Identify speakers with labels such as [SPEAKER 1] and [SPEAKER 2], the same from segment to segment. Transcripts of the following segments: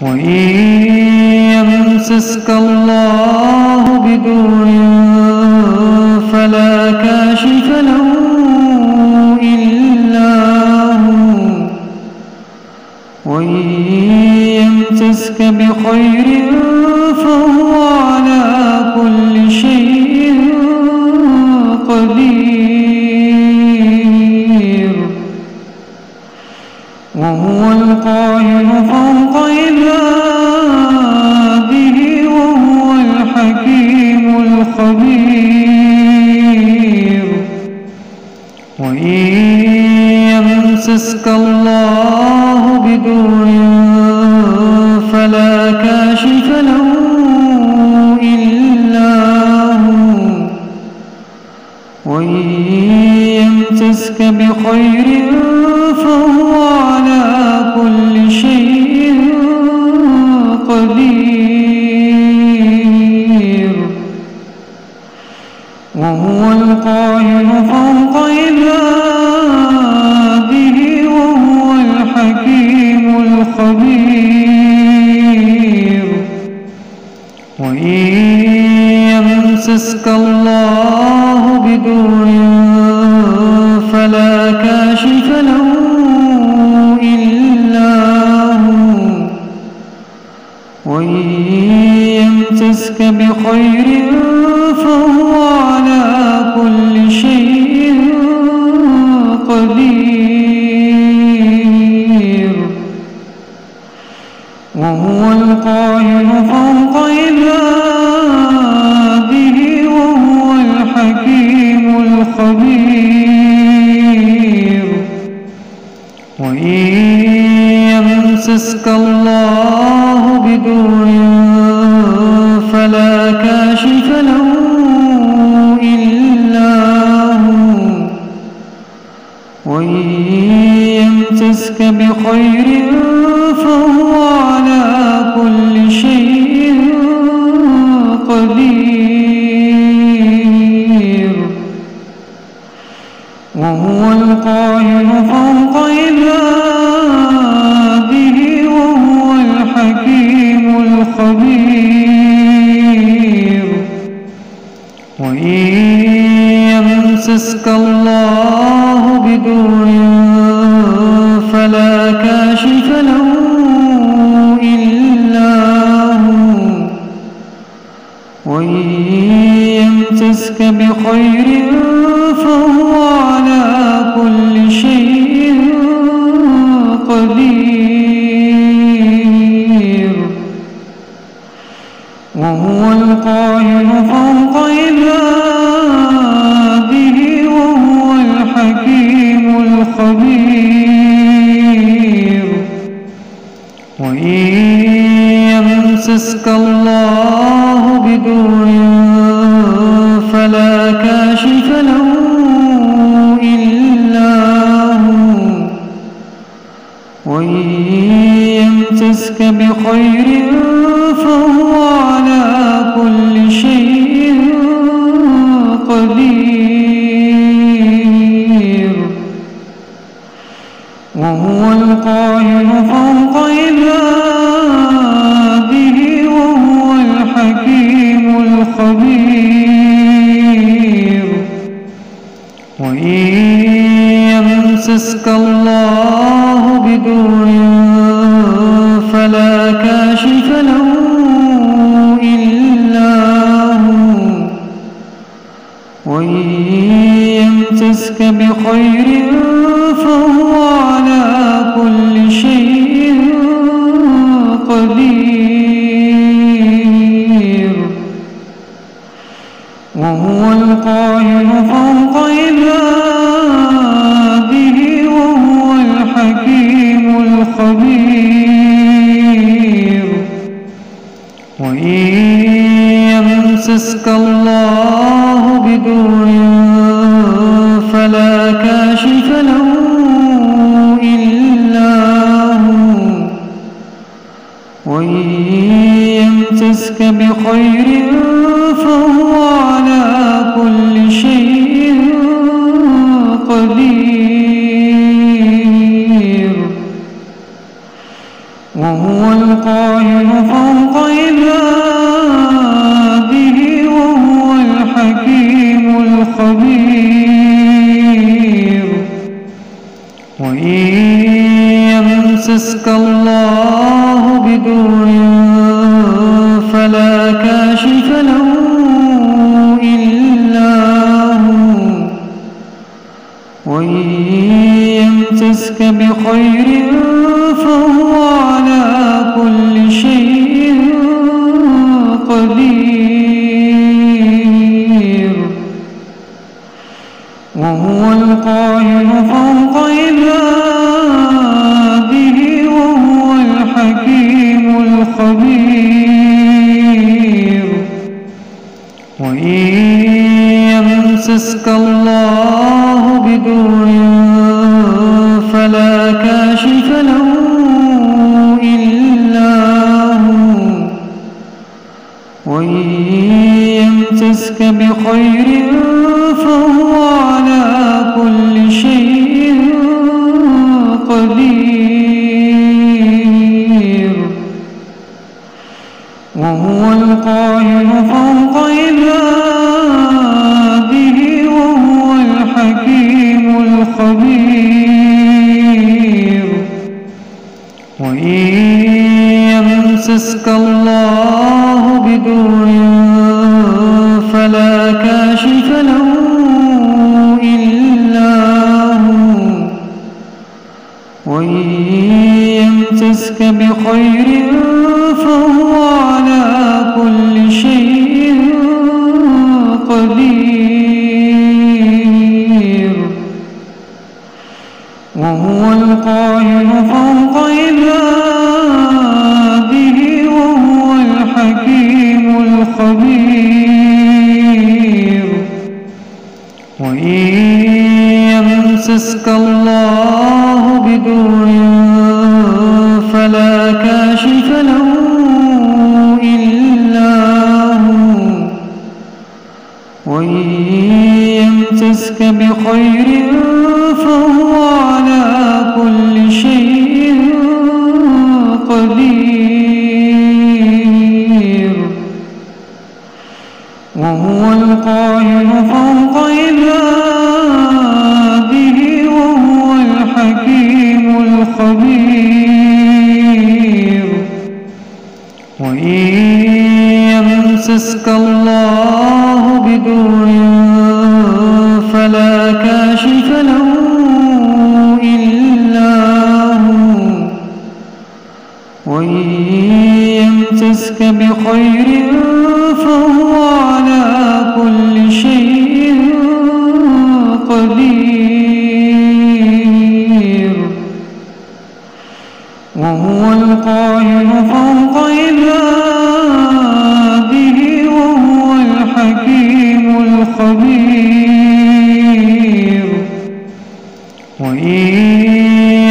[SPEAKER 1] وإن يمسسك الله بضر فلا كاشف له إلا هو وإن يمسسك بخير فهو على كل شيء قدير وهو القاهر فوق عباده وهو الحكيم الخبير وإن يمسسك الله بضر فلا كاشف له إلا هو وإن يمسسك بخير فهو على كل شيء قدير وهو القاهر فوق عباده وهو الحكيم الخبير وإن يمسسك الله بضر فلا كاشف له إلا هو وإن يمسسك بخير فهو على كل شيء قدير وهو القاهر فوق عباده وهو الحكيم الخبير وإن يمسسك الله بضر فلا كاشف له إلا هو وإن يمسسك بخير فهو على كل شيء قدير وهو القاهر فوق عباده وهو الحكيم الخبير وإن يمسسك الله بضر فلا كاشف له إلا هو وإن يمسسك بخير فهو على كل شيء قدير وهو القاهر فوق عباده وهو الحكيم الخبير وإن يمسسك الله بضر فلا كاشف له إلا هو وإن يمسسك بخير فهو على كل شيء قدير وهو القاهر فوق عباده وهو الحكيم الخبير وإن يمسسك الله بضر فلا كاشف له إلا هو وإن يمسسك بخير فهو على كل شيء قدير وهو القاهر فوق عباده وهو الحكيم الخبير وإن يمسسك الله بضر فلا كاشف له إلا هو وإن يمسسك بخير فهو على كل شيء قدير وهو القاهر فوق عباده وهو الحكيم الخبير وإن يمسسك الله بضر فلا كاشف له إلا هو وإن يمسسك بخير فهو على كل شيء قدير وهو القاهر فوق عباده وهو الحكيم الخبير وإن يمسسك الله بضر فلا كاشف له إلا هو وإن يمسسك بخير فهو على كل شيء قدير وهو القاهر فوق عباده وهو الحكيم الخبير وإن يمسسك الله بضر فلا كاشف له إلا هو وإن يمسسك بخير فهو على كل شيء قدير وهو القاهر فوق عباده وهو الحكيم الخبير وإن يمسسك الله بضر فلا كاشف له إلا هو وإن يمسسك بخير فهو على كل شيء قدير وهو القاهر فوق عباده وهو الحكيم الخبير وإن يمسسك الله بضر فلا كاشف له إلا هو وإن يمسسك بخير فهو على كل شيء قدير وهو القاهر فوق عباده وهو الحكيم الخبير وإن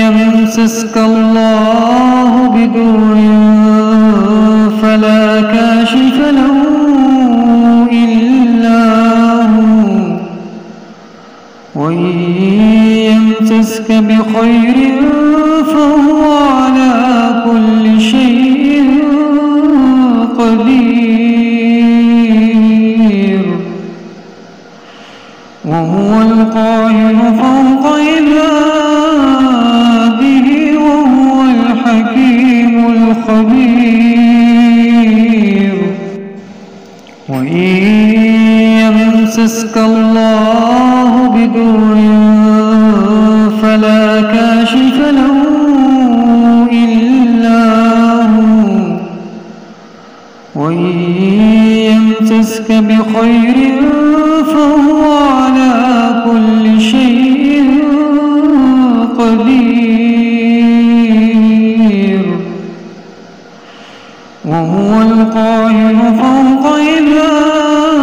[SPEAKER 1] يمسسك الله بضر فلا كاشف له إلا هو وإن يمسسك بخير فهو على كل شيء قدير وهو القاهر فوق عباده وهو الحكيم الخبير وإن يمسسك الله بضر فلا كاشف له إلا هو وإن يمسسك بخير فهو على كل شيء قدير وهو القاهر فوق عباده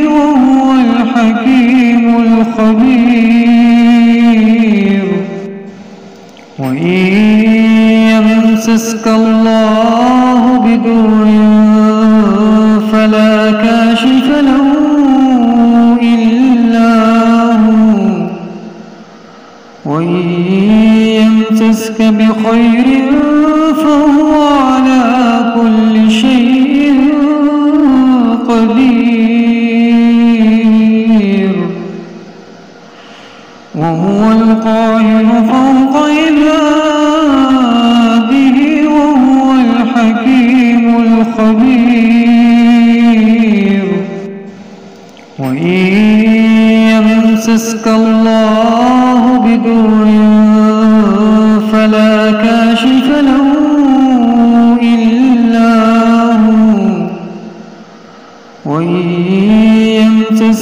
[SPEAKER 1] وهو الحكيم الخبير وإن يمسسك الله بضر فلا كاشف له إلا هو وإن يمسسك بخير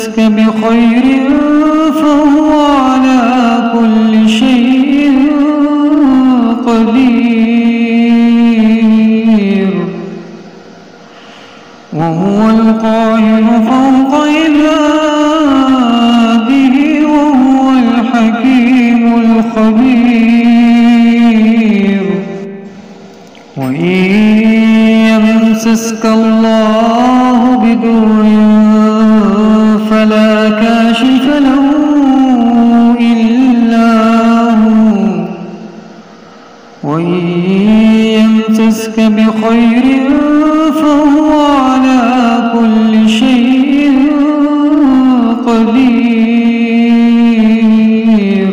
[SPEAKER 1] يمسسك بخير فهو على كل شيء قدير وهو القاهر فوق عباده وهو الحكيم الخبير وإن يمسسك الله بضر فلا كاشف له إلا هو وإن يمسسك بخير فهو على كل شيء قدير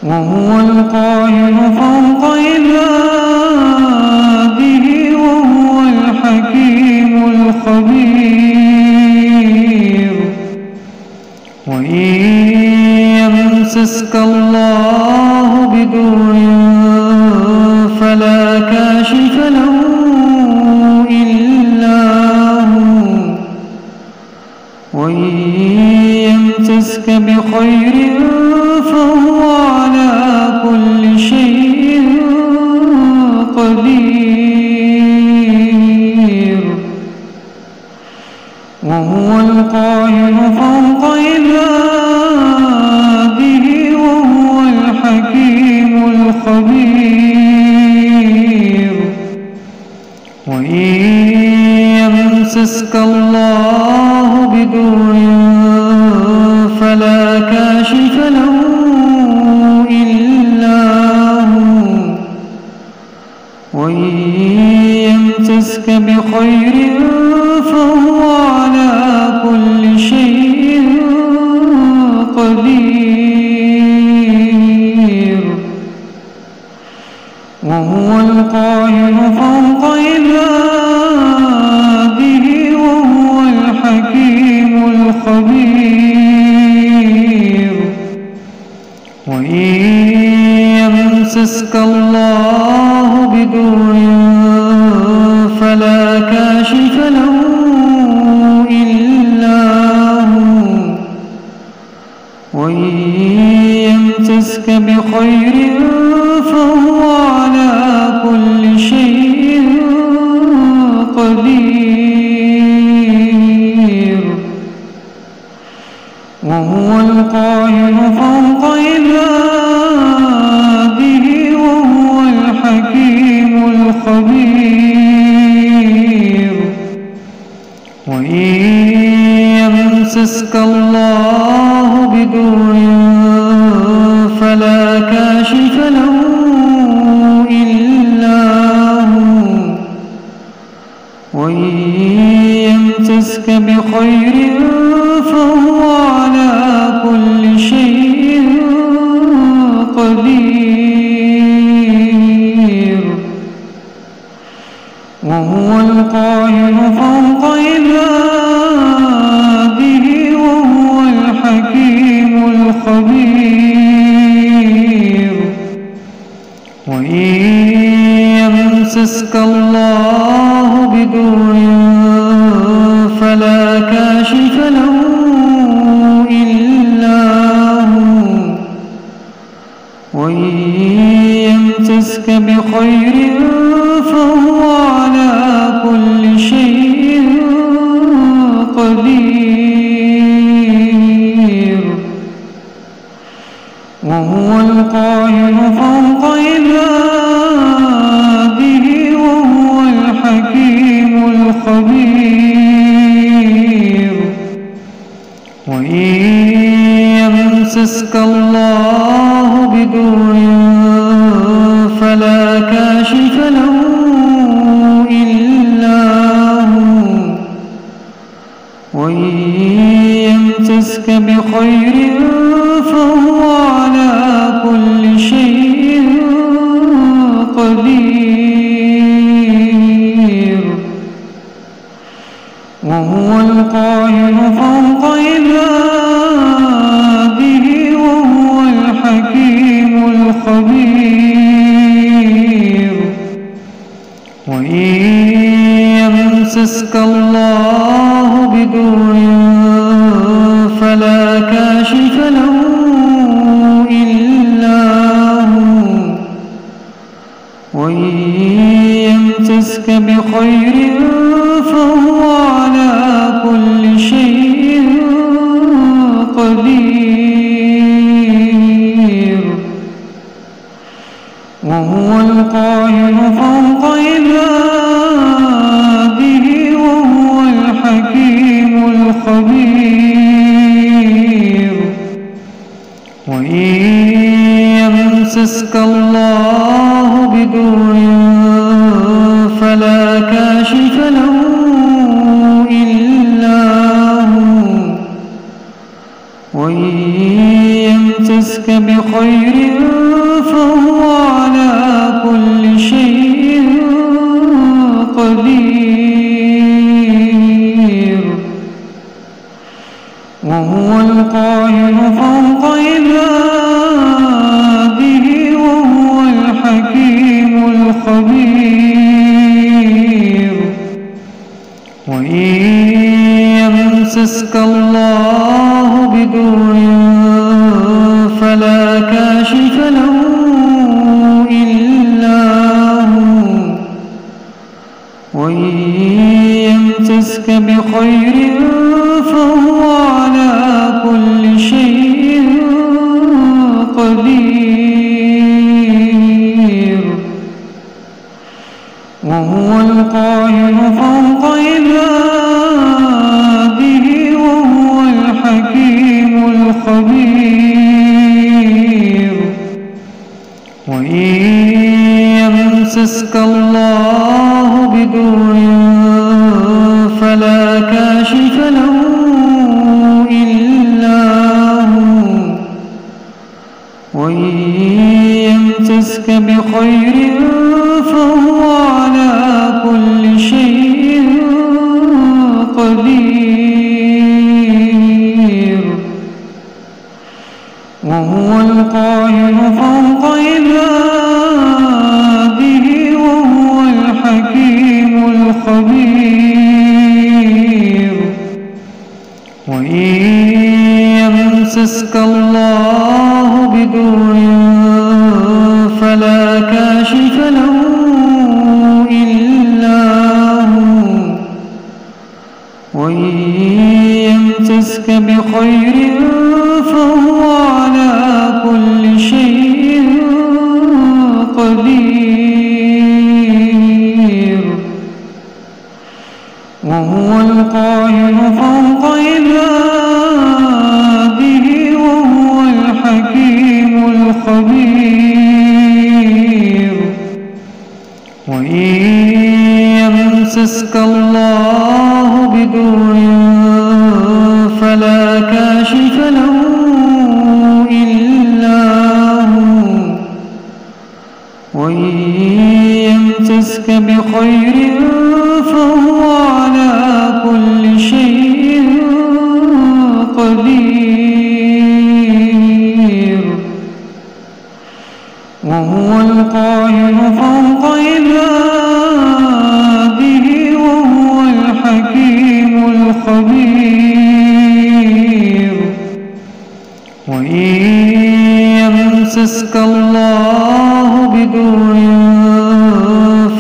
[SPEAKER 1] وهو القاهر فوق عباده وهو الحكيم الخبير وإن يمسسك الله بضر فلا كاشف له إلا هو وإن يمسسك بخير فهو على كل شيء قدير وهو القاهر فوق عباده وهو الحكيم الخبير وإن يمسسك الله بضر فلا كاشف له إلا هو وإن يمسسك بخير فهو على كل شيء قدير وهو القاهر فوق عباده وهو الحكيم الخبير وإن يمسسك الله بضر فلا كاشف له إلا هو وإن يمسسك بخير فهو على كل شيء قدير وهو القاهر فوق عباده وهو الحكيم الخبير وإن يمسسك الله بضر فلا كاشف له إلا هو وإن يمسسك بخير فهو على كل شيء قدير وهو القاهر فوق عباده وهو الحكيم الخبير وإن يمسسك الله بضر فلا كاشف له إلا هو وإن يمسسك بخير فهو على كل شيء قدير وهو القاهر فوق عباده وهو الحكيم الخبير وإن يمسسك الله بضر فلا كاشف له إلا هو وإن يمسسك بخير فهو على كل شيء قدير وهو القاهر فوق عباده وهو الحكيم الخبير وإن يمسسك الله بضر وإن يمسسك بخير فهو على كل شيء قدير وهو القاهر فوق عباده وهو الحكيم الخبير وإن يمسسك الله بضر فلا كاشف له إلا هو وإن يمسسك بخير فهو على كل شيء قدير وهو القاهر فوق عباده وهو الحكيم الخبير وإن يمسسك الله بضر فلا كاشف له إلا هو وإن يمسسك بخير فهو على كل شيء قدير وهو القاهر فوق عباده وهو الحكيم الخبير وإن يمسسك الله بضر فلا كاشف له إلا هو وإن يمسسك بخير فهو على كل شيء قدير وهو القاهر فوق عباده وهو الحكيم الخبير وإن يمسسك الله بضر فلا كاشف له إلا هو وإن يمسسك بخير فهو على كل شيء قدير وهو القاهر فوق عباده وهو الحكيم الخبير وإن يمسسك الله بضر فلا كاشف له إلا هو وإن يمسسك بخير فهو على كل شيء قدير وهو القاهر فوق عباده وهو الحكيم الخبير وإن يمسسك الله بضر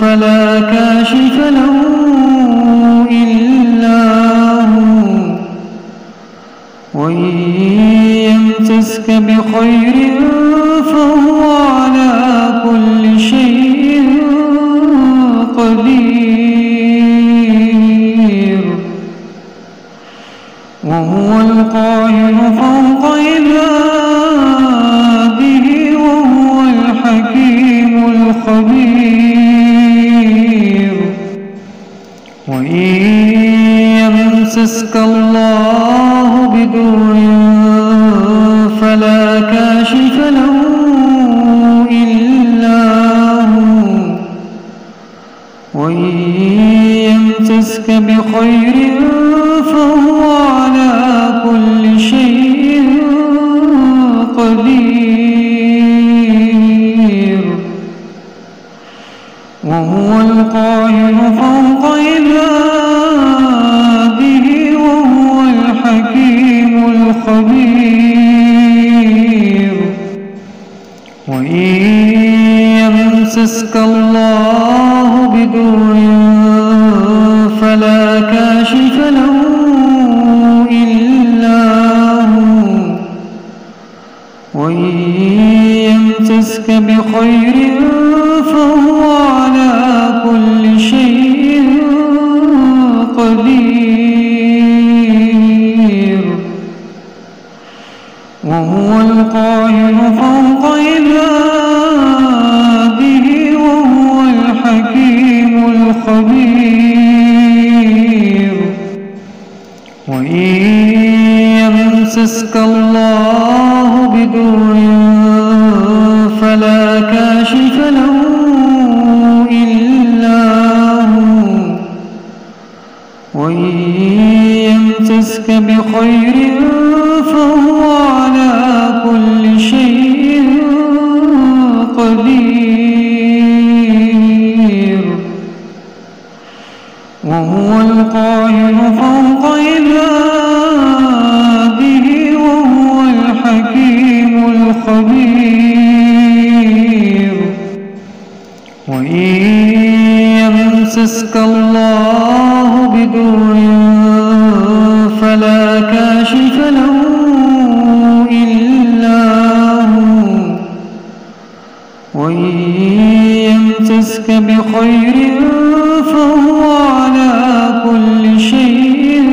[SPEAKER 1] فلا كاشف له إلا هو وإن يمسسك بخير فهو على كل شيء قدير وهو القاهر فوق عباده وهو الحكيم الخبير وإن يمسسك الله بضر فلا كاشف له إلا هو وإن يمسسك بخير فهو على كل شيء قدير وهو القاهر فوق عباده وهو الحكيم الخبير وإن يمسسك الله يمسسك الله بضر فلا كاشف له إلا هو وإن يمسسك بخير فهو على كل شيء قدير وهو القاهر فوق عباده وهو الحكيم الخبير وإن يمسسك الله بضر فلا كاشف له إلا هو وإن يمسسك بخير فهو على كل شيء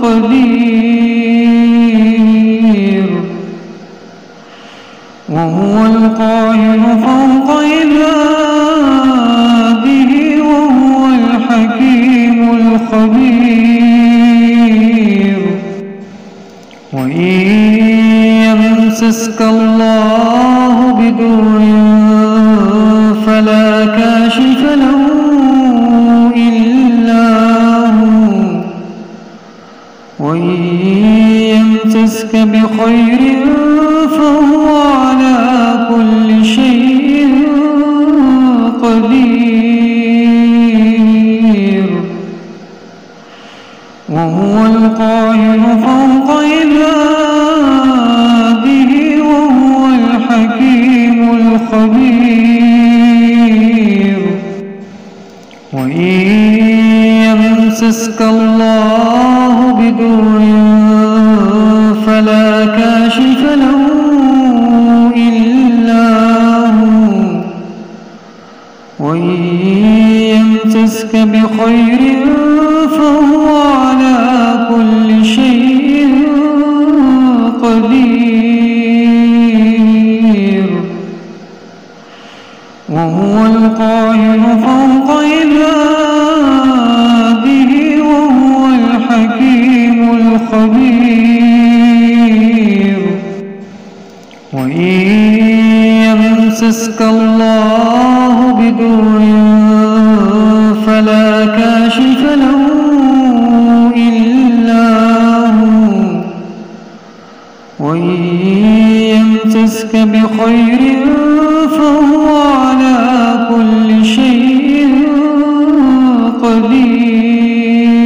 [SPEAKER 1] قدير وهو القاهر فوق عباده وهو الحكيم الخبير وإن يمسسك الله بضر فلا كاشف له إلا هو وإن يمسسك بخير فهو على كل شيء قدير وهو القاهر فوق عباده وهو الحكيم الخبير وإن يمسسك الله بضر فلا كاشف له إلا هو وإن يمسسك بخير فهو على كل شيء قدير وهو القاهر فوق عباده وهو الحكيم الخبير وإن يمسسك الله بضر فلا كاشف له إلا هو وإن يمسسك بخير فهو على كل شيء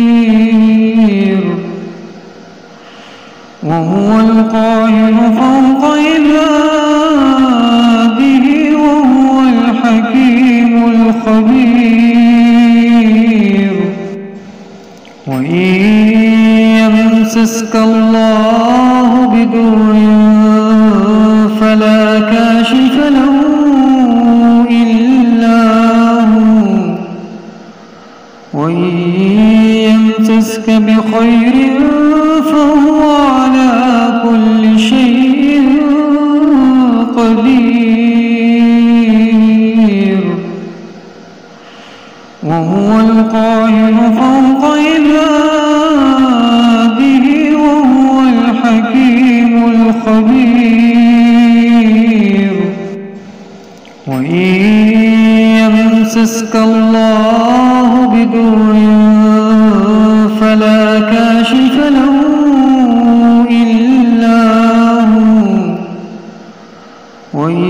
[SPEAKER 1] قدير وهو القاهر فوق عباده وهو الحكيم الخبير وإن يمسسك الله بضر فلا كاشف له إلا هو وإن يمسسك بخير فهو على كل شيء قدير وهو القاهر فوق عباده وهو الحكيم الخبير وإن يمسسك الله بضر فلا كاشف له إلا هو وإن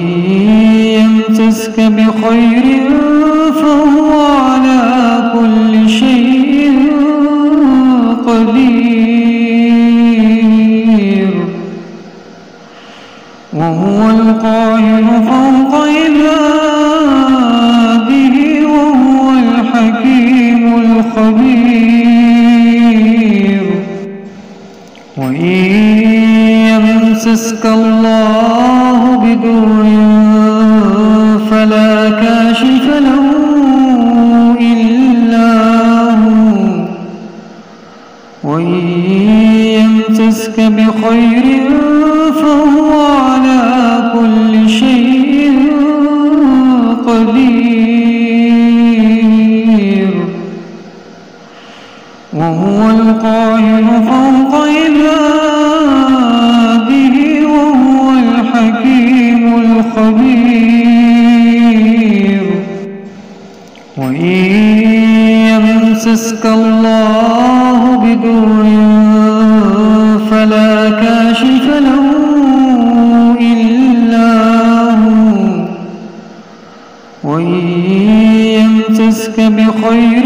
[SPEAKER 1] يمسسك بخير فهو على كل شيء قدير وهو القاهر فوق عباده وهو الحكيم الخبير وإن يمسسك الله بضر فلا كاشف له إلا هو وإن يمسسك بخير فهو على كل شيء قدير وهو القاهر فوق عباده يمسسك الله بضر فلا كاشف له إلا هو وإن يمسسك بخير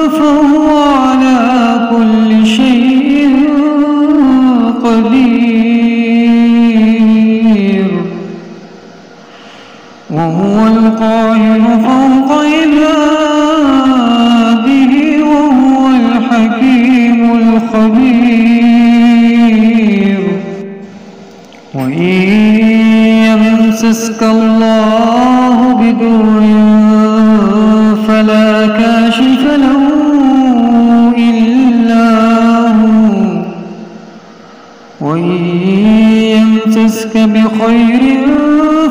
[SPEAKER 1] فهو على كل شيء قدير وهو القاهر فوق عباده وهو الحكيم الخبير وإن يمسسك الله بضر فلا كاشف له إلا هو وإن يمسسك بخير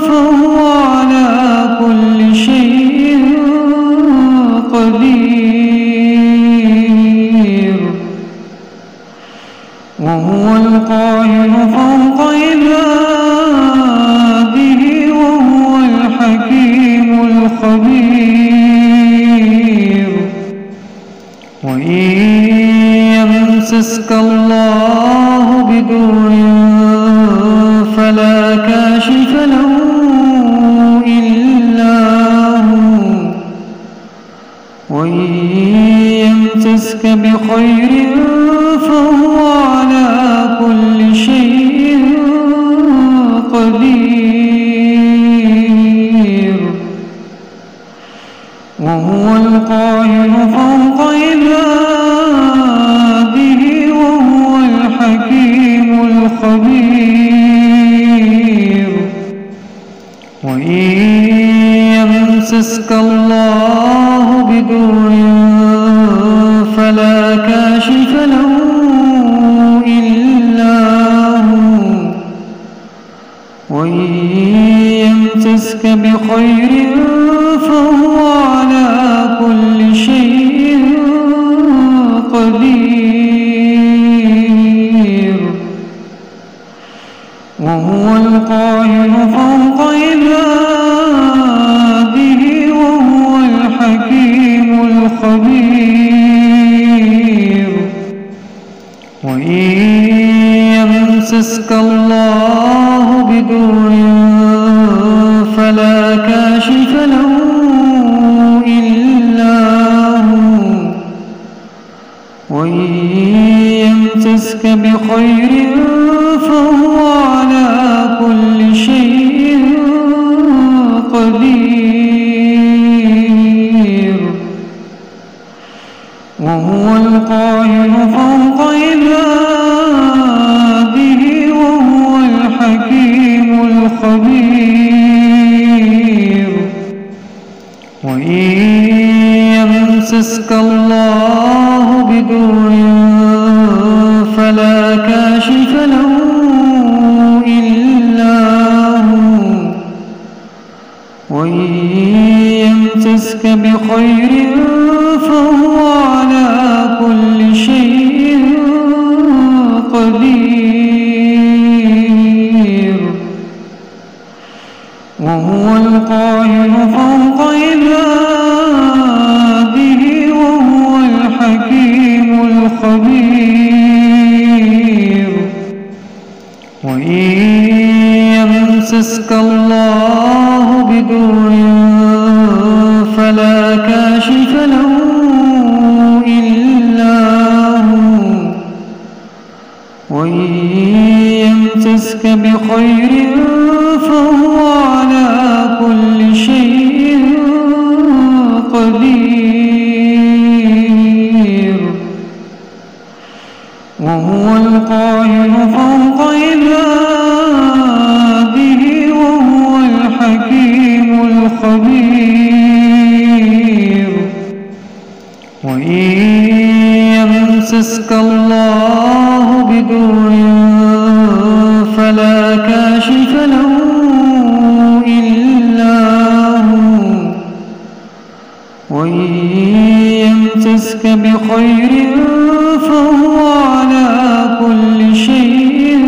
[SPEAKER 1] فهو على كل شيء قدير وهو القاهر فوق عباده وهو الحكيم الخبير وإن يمسسك الله بضر فلا كاشف له إلا هو وإن يمسسك بخير فهو على كل شيء قدير وهو القاهر فوق عباده وهو الحكيم الخبير وإن يمسسك الله بضر فلا كاشف له إلا هو وإن يمسسك بخير فهو على كل شيء قدير وهو القاهر فوق عباده وهو الحكيم الخبير وإن يمسسك الله بضر فلا كاشف له إلا هو وإن يمسسك بخير فهو على كل شيء قدير وهو القاهر فوق عباده وهو الحكيم الخبير وإن يمسسك الله بضر فلا كاشف له إلا هو وإن يمسسك بخير فهو على كل شيء قدير وهو القاهر فوق عباده وهو الحكيم الخبير وإن يمسسك الله بضر فلا كاشف له إلا هو وإن يمسسك بخير فهو على كل شيء قدير وهو القاهر فوق عباده وهو الحكيم الخبير وإن يمسسك الله بضر فلا كاشف له إلا هو وإن يمسسك بخير فهو على كل شيء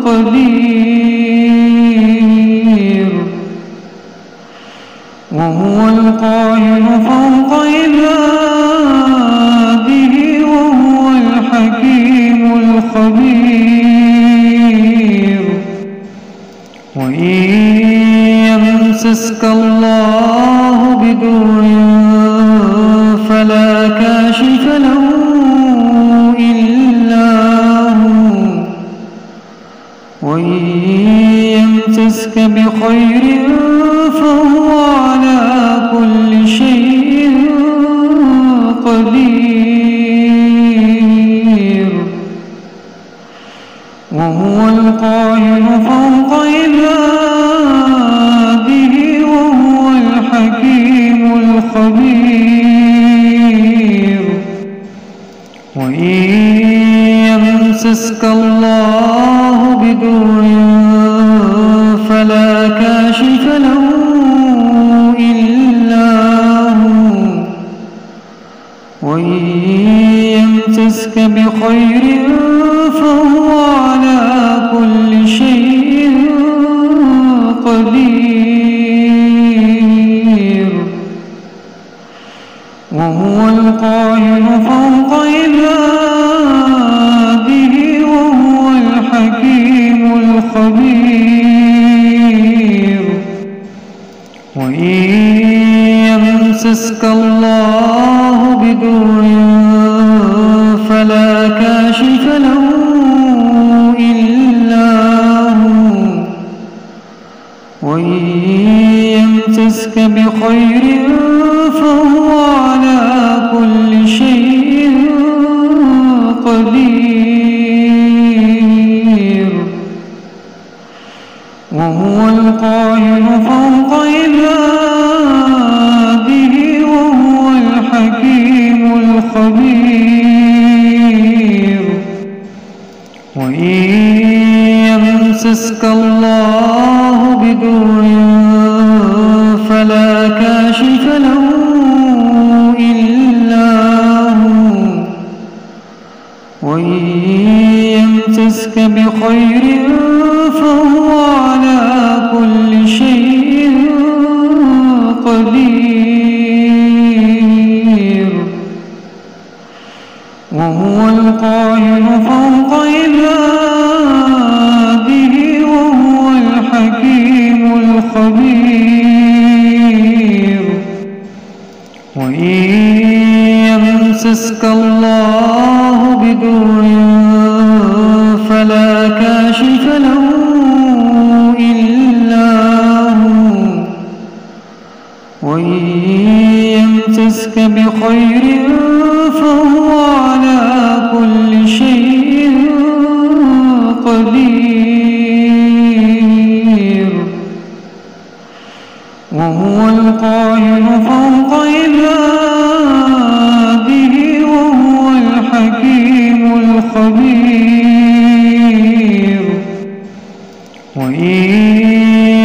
[SPEAKER 1] قدير وهو القاهر فوق عباده عباده وهو الحكيم الخبير. وإن يمسسك الله بضر فلا كاشف له إلا هو، وإن يمسسك بخير فهو على كل شيء قدير. وهو القاهر فوق عباده وهو الحكيم الخبير. وإن يمسسك الله بضر فلا كاشف له إلا هو، وإن يمسسك بخير فهو على كل شيء قدير. وهو القاهر فوق عباده وهو الحكيم الخبير. وإن يمسسك الله بضر فلا كاشف له إلا هو، وإن يمسسك بخير فهو على كل شيء قدير. وهو القاهر فوق عباده وهو الحكيم الخبير. وإن يمسسك الله بضر فلا كاشف له إلا هو، وإن يمسسك بخير فهو على كل شيء قدير. وهو القاهر فوق عباده وهو الحكيم الخبير. وإن يمسسك الله بضر فلا كاشف له إلا هو، وإن يمسسك بخير فهو على كل شيء قدير. وهو القاهر فوق عباده وهو الحكيم الخبير. وإن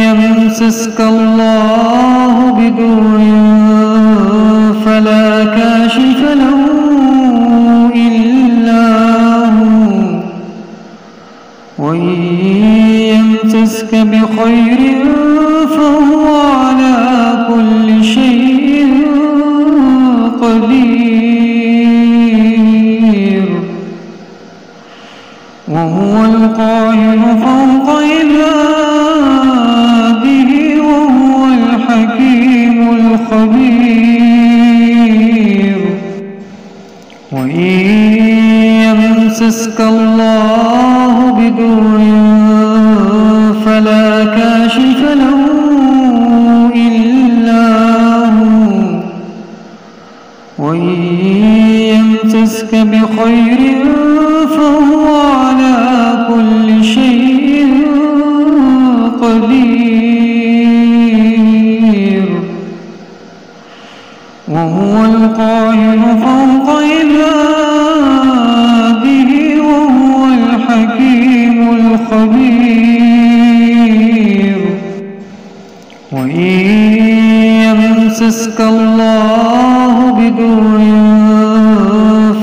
[SPEAKER 1] يمسسك الله بضر فلا كاشف له إلا هو، وإن يمسسك بخير فهو على كل شيء قدير. وهو القاهر فوق عباده وهو الحكيم الخبير. وإن يمسسك الله بضر فلا كاشف له إلا هو، وإن يمسسك بخير فهو على كل شيء قدير. وهو القاهر فوق عباده وهو الحكيم الخبير. وإن يمسسك الله بضر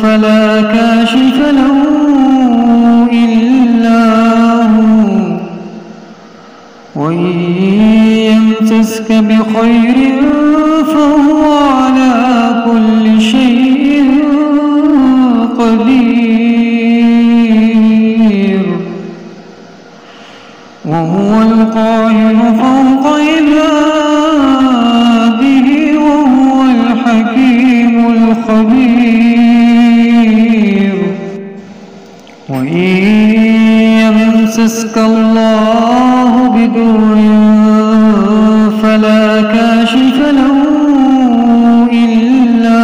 [SPEAKER 1] فلا كاشف له إلا هو، وإن يمسسك بخير فهو على كل شيء وهو القاهر فوق عباده وهو الحكيم الخبير وإن يمسسك الله بضر فلا كاشف له إلا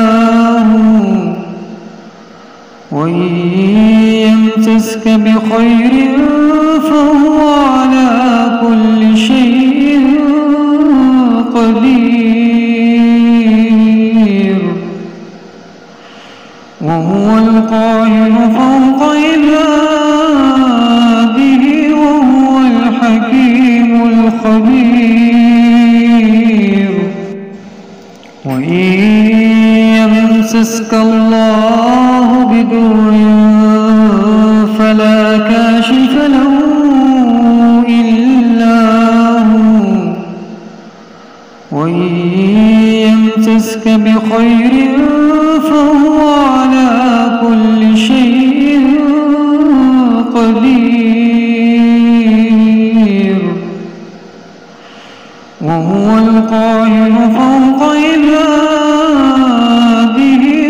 [SPEAKER 1] هو وإن يمسسك بخير فهو على كل شيء قدير وهو القاهر فوق عباده وهو الحكيم الخبير وإن يمسسك الله بضر فلا كاشف له إلا هو وإن يمسسك بخير فهو على كل شيء قدير وهو القاهر فوق عباده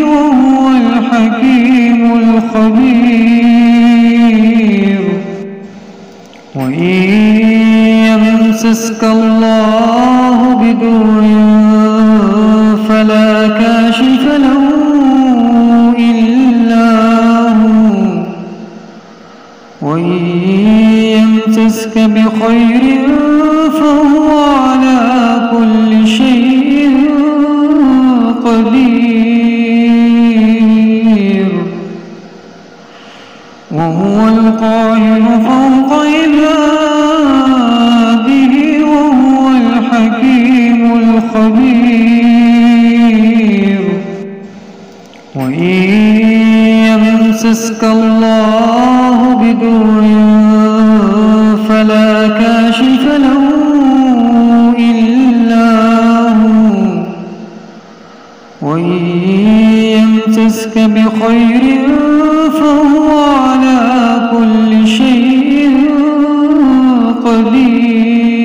[SPEAKER 1] وهو الحكيم الخبير وإن يمسسك الله بضر فلا كاشف له إلا هو وإن يمسسك بخير فهو على كل شيء قدير وهو القاهر فوق عباده وهو الحكيم الخبير وإن يمسسك الله بضر فلا كاشف له إلا هو وإن يمسسك بخير فهو على كل شيء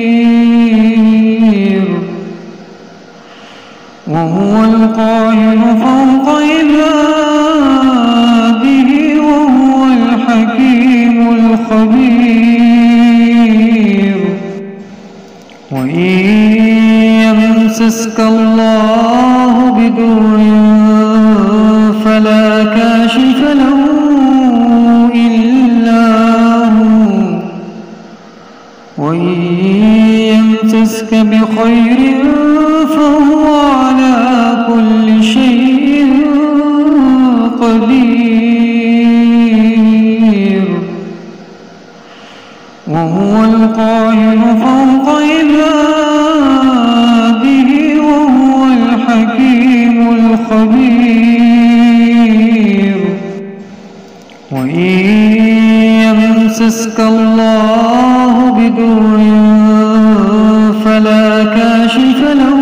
[SPEAKER 1] قدير وهو القاهر فوق عباده وهو الحكيم الخبير وإن يمسسك الله بضر فلا كاشف له إلا هو وإن يمسسك بخير فهو على كل شيء قدير وهو القاهر فوق عباده وهو الحكيم الخبير وإن يمسسك الله بضر فلا كاشف له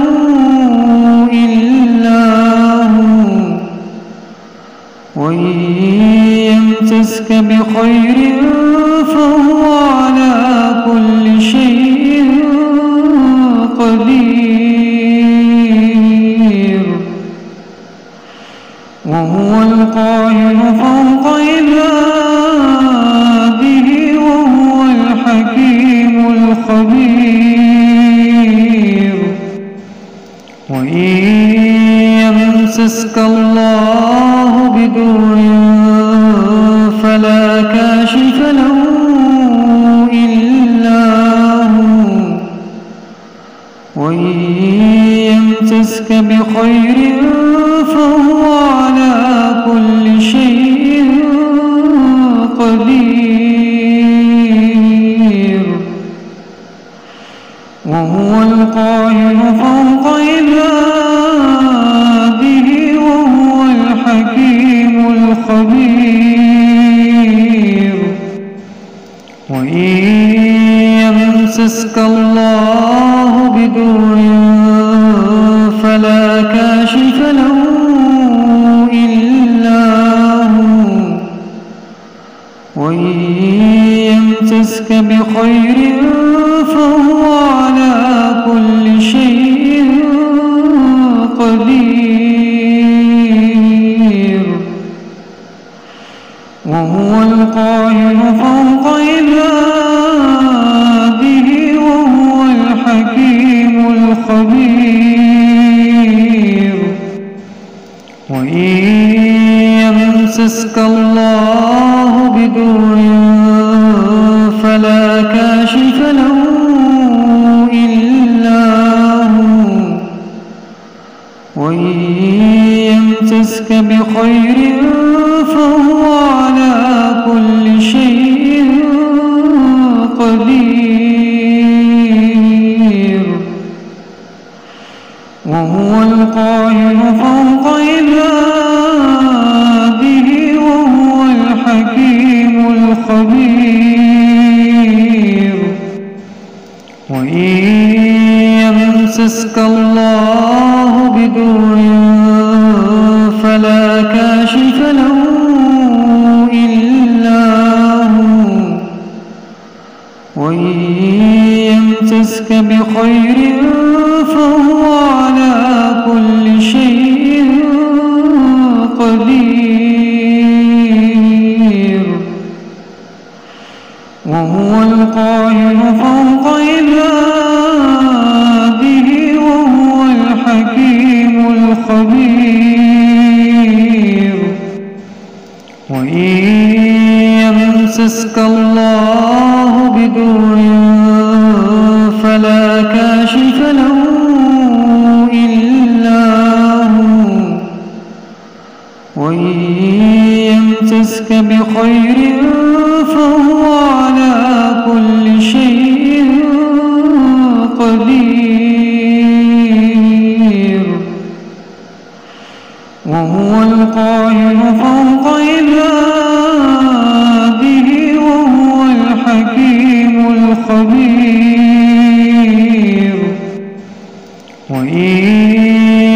[SPEAKER 1] إلا هو وإن يمسسك بخير فهو على كل شيء قدير وهو القاهر فوق عباده وهو الحكيم الخبير وإن يمسسك الله بضر فلا كاشف له إلا هو وإن يمسسك بخير فهو على كل شيء قدير وهو القاهر فوق عباده وهو الحكيم الخبير وإن يمسسك الله بضر فلا كاشف له إلا هو وإن يمسسك بخير وإن يمسسك بخير فهو على كل شيء قدير وهو القاهر فوق عباده وهو الحكيم الخبير وإن يمسسك الله بضر فلا كاشف له إلا هو وإن يمسسك بخير فهو على كل شيء قدير وهو القاهر فوق عباده وهو الحكيم الخبير وإن يمسسك الله بضر فلا كاشف له إلا هو وإن يمسسك بخير فهو على كل شيء قدير وهو القاهر فوق عباده وهو الحكيم الخبير وإن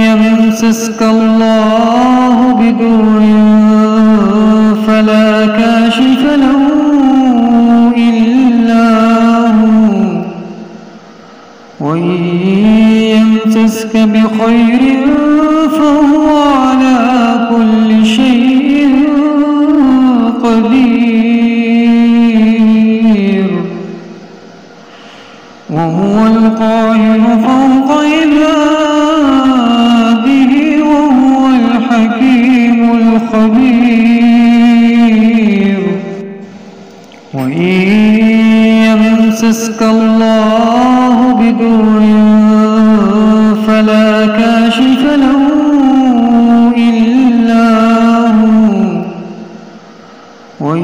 [SPEAKER 1] يمسسك الله بضر فلا كاشف له إلا هو وإن يمسسك بخير فهو على كل شيء قدير وهو القاهر فوق عباده وهو الحكيم الخبير وإن يمسسك الله بضر فلا كاشف له إلا هو وإن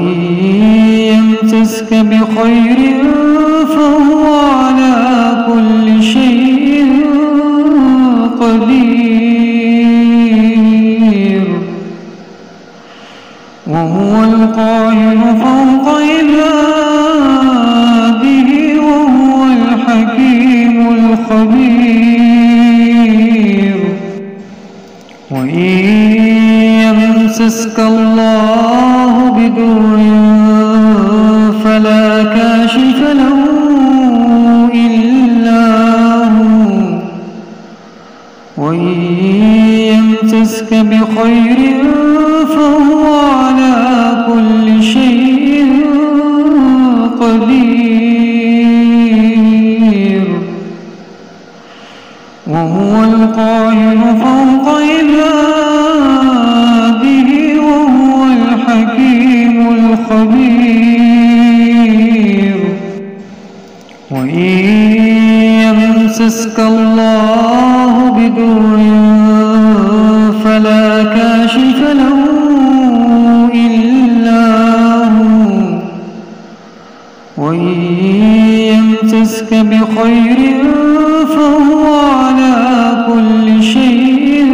[SPEAKER 1] يمسسك بخير فهو على كل شيء قدير وهو القاهر فوق عباده وهو الحكيم الخبير وإن يمسسك الله بضر فلا كاشف له إلا هو وإن يمسسك بخير فهو على كل شيء قدير وهو القاهر فوق عباده وهو الحكيم الخبير وإن يمسسك الله بضر فلا كاشف له إلا هو وإن يمسسك بخير فهو على كل شيء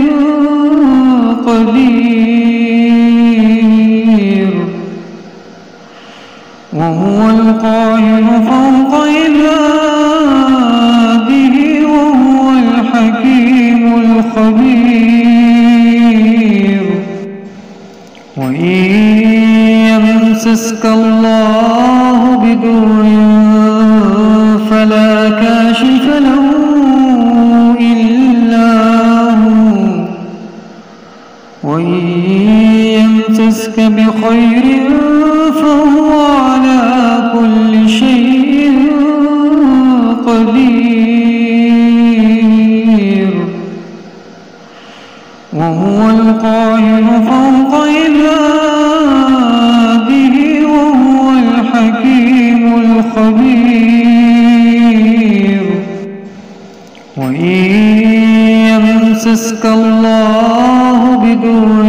[SPEAKER 1] قدير وهو القاهر فوق عباده وهو الحكيم الخبير وإن يمسسك الله بضر فلا كاشف له إلا هو وإن يمسسك بخير فهو على كل شيء قدير وهو القاهر فوق عباده وهو الحكيم الخبير وإن يمسسك الله بضر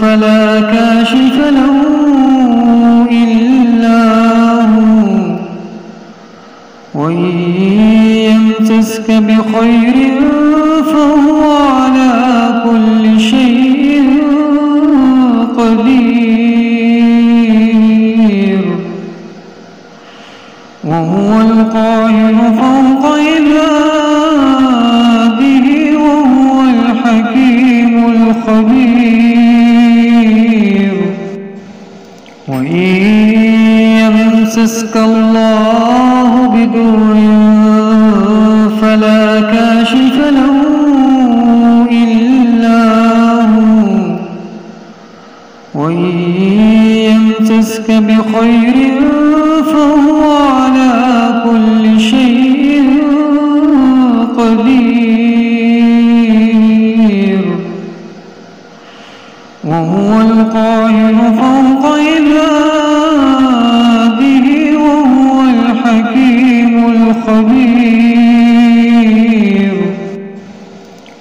[SPEAKER 1] فلا كاشف له إلا هو وإن يمسسك بخير فهو على كل شيء قدير وهو القاهر فوق عباده وهو الحكيم الخبير وإن يمسسك الله بضر فلا كاشف له إلا هو وإن يمسسك بخير فهو على كل شيء قدير وهو القاهر فوق عباده وهو الحكيم الخبير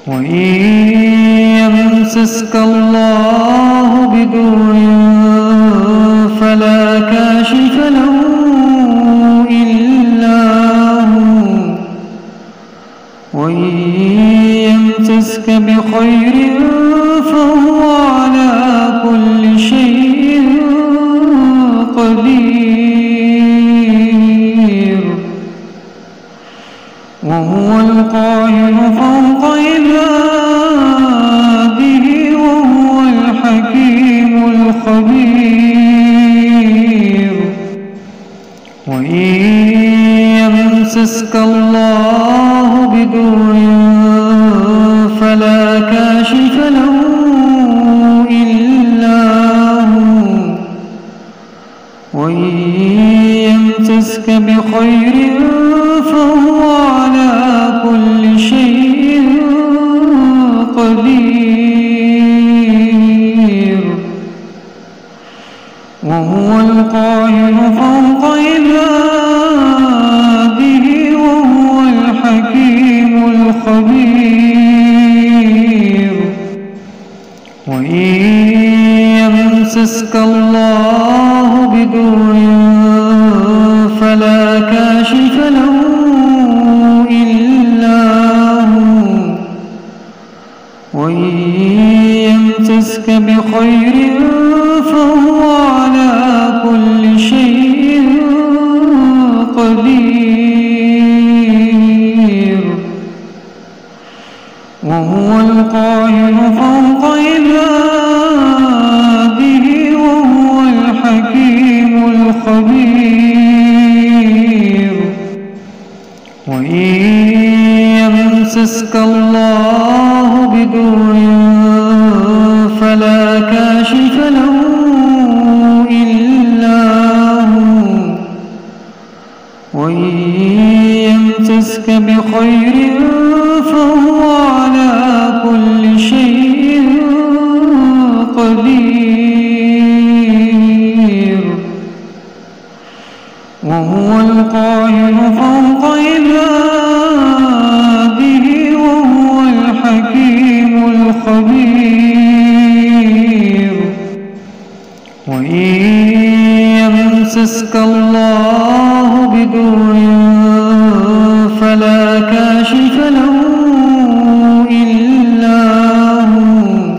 [SPEAKER 1] وإن يمسسك الله بضر فلا كاشف له إلا هو وإن يمسسك بخير فهو على كل شيء قدير وهو القاهر فوق عباده وهو الحكيم الخبير وإن يمسسك الله بضر فلا كاشف له إلا هو وإن يمسسك بخير فهو على كل شيء قدير وهو القاهر فوق عباده وهو الحكيم الخبير وإن يمسسك الله بضر فلا كاشف له إلا هو وإن يمسسك بخير فهو على كل شيء قدير وهو القاهر فوق عباده وهو الحكيم الخبير وإن يمسسك الله بضر فلا كاشف له إلا هو وإن يمسسك بخير فهو على كل شيء قدير وهو القاهر فوق عباده وهو الحكيم الخبير وإن يمسسك الله بضر فلا كاشف له إلا هو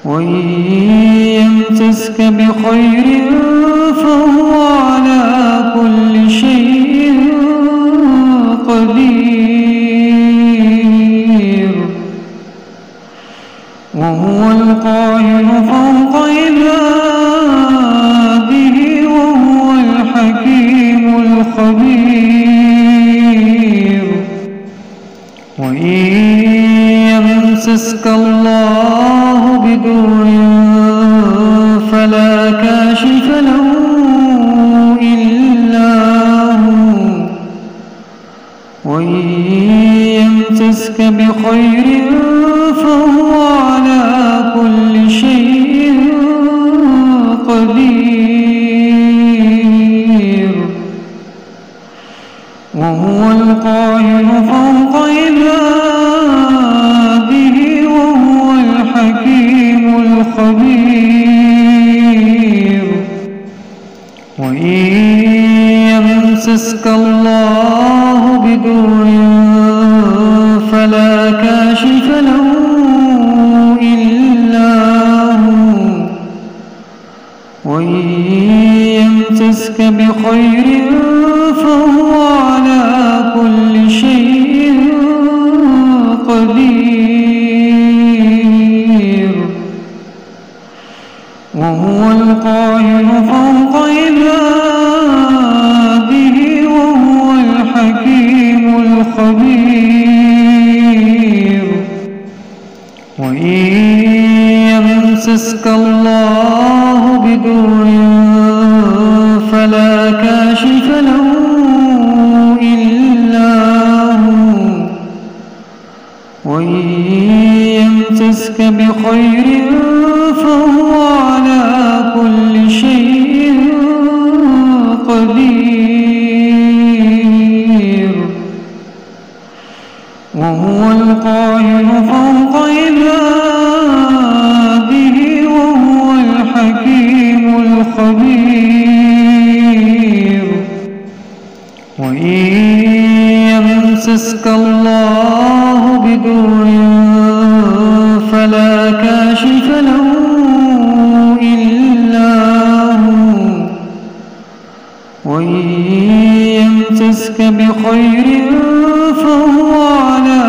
[SPEAKER 1] وإن يمسسك بخير فهو على كل شيء قدير وهو القاهر فوق عباده وهو الحكيم الخبير وإن يمسسك الله بضر فلا كاشف له إلا هو وإن يمسسك بخير فهو على كل شيء قدير وهو القاهر فوق عباده يمسسك بخير فهو على كل شيء قدير وهو القاهر فوق عباده وهو الحكيم الخبير وإن يمسسك الله بضر فلا كاشف له إلا هو وإن يمسسك بخير فهو على كل شيء قدير وهو القاهر فوق عباده وهو الحكيم الخبير وإن يمسسك الله بضر فلا كاشف له إلا هو وإن يمسسك بخير فهو على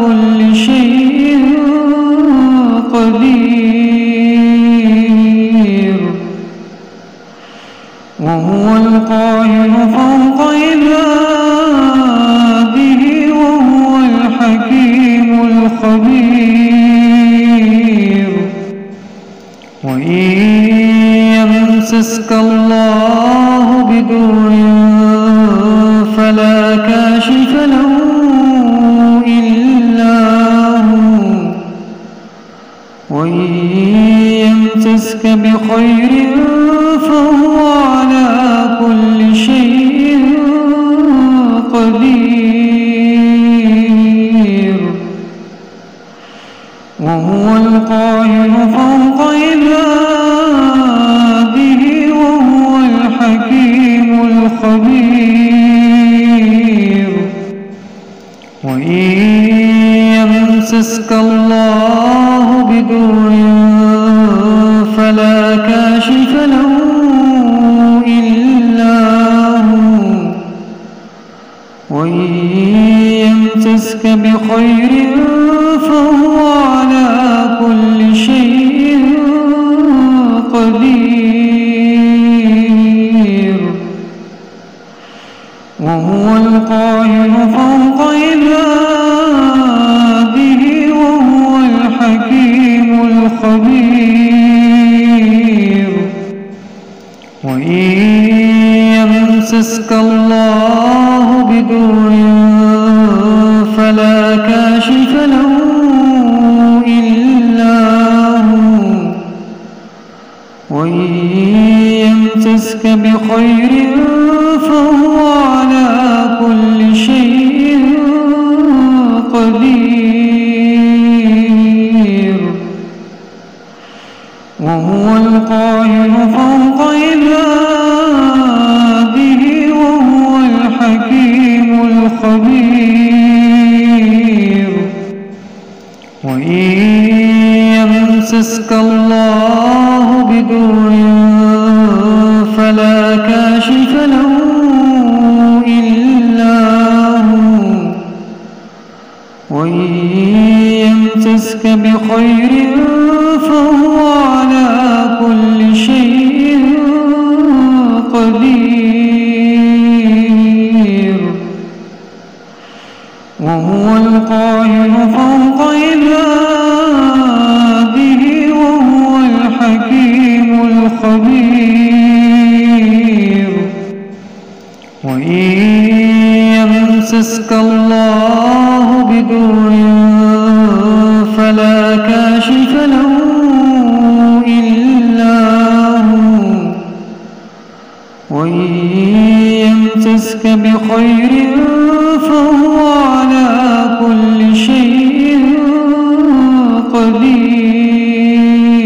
[SPEAKER 1] كل شيء قدير وهو القاهر فوق عباده وهو الحكيم الخبير وإن يمسسك الله بضر فلا كاشف له إلا هو وإن يمسسك بخير فهو على كل شيء قدير وهو القاهر فوق عباده وهو الحكيم الخبير وإن يمسسك الله بضر فلا كاشف له إلا هو وإن يمسسك بخير فهو على كل شيء قدير وهو القاهر فوق عباده وهو الحكيم الخبير وإن يمسسك الله بضر فلا كاشف له إلا هو وإن يمسسك بخير فهو على كل شيء قدير وهو القاهر فوق عباده وهو الحكيم الخبير وإن يمسسك الله بضر فلا كاشف له إلا هو وإن يمسسك بخير فهو على كل شيء قدير وهو القاهر فوق عباده وهو الحكيم الخبير وإن يمسسك الله بضر فلا كاشف له إلا هو وإن يمسسك بخير فهو على كل شيء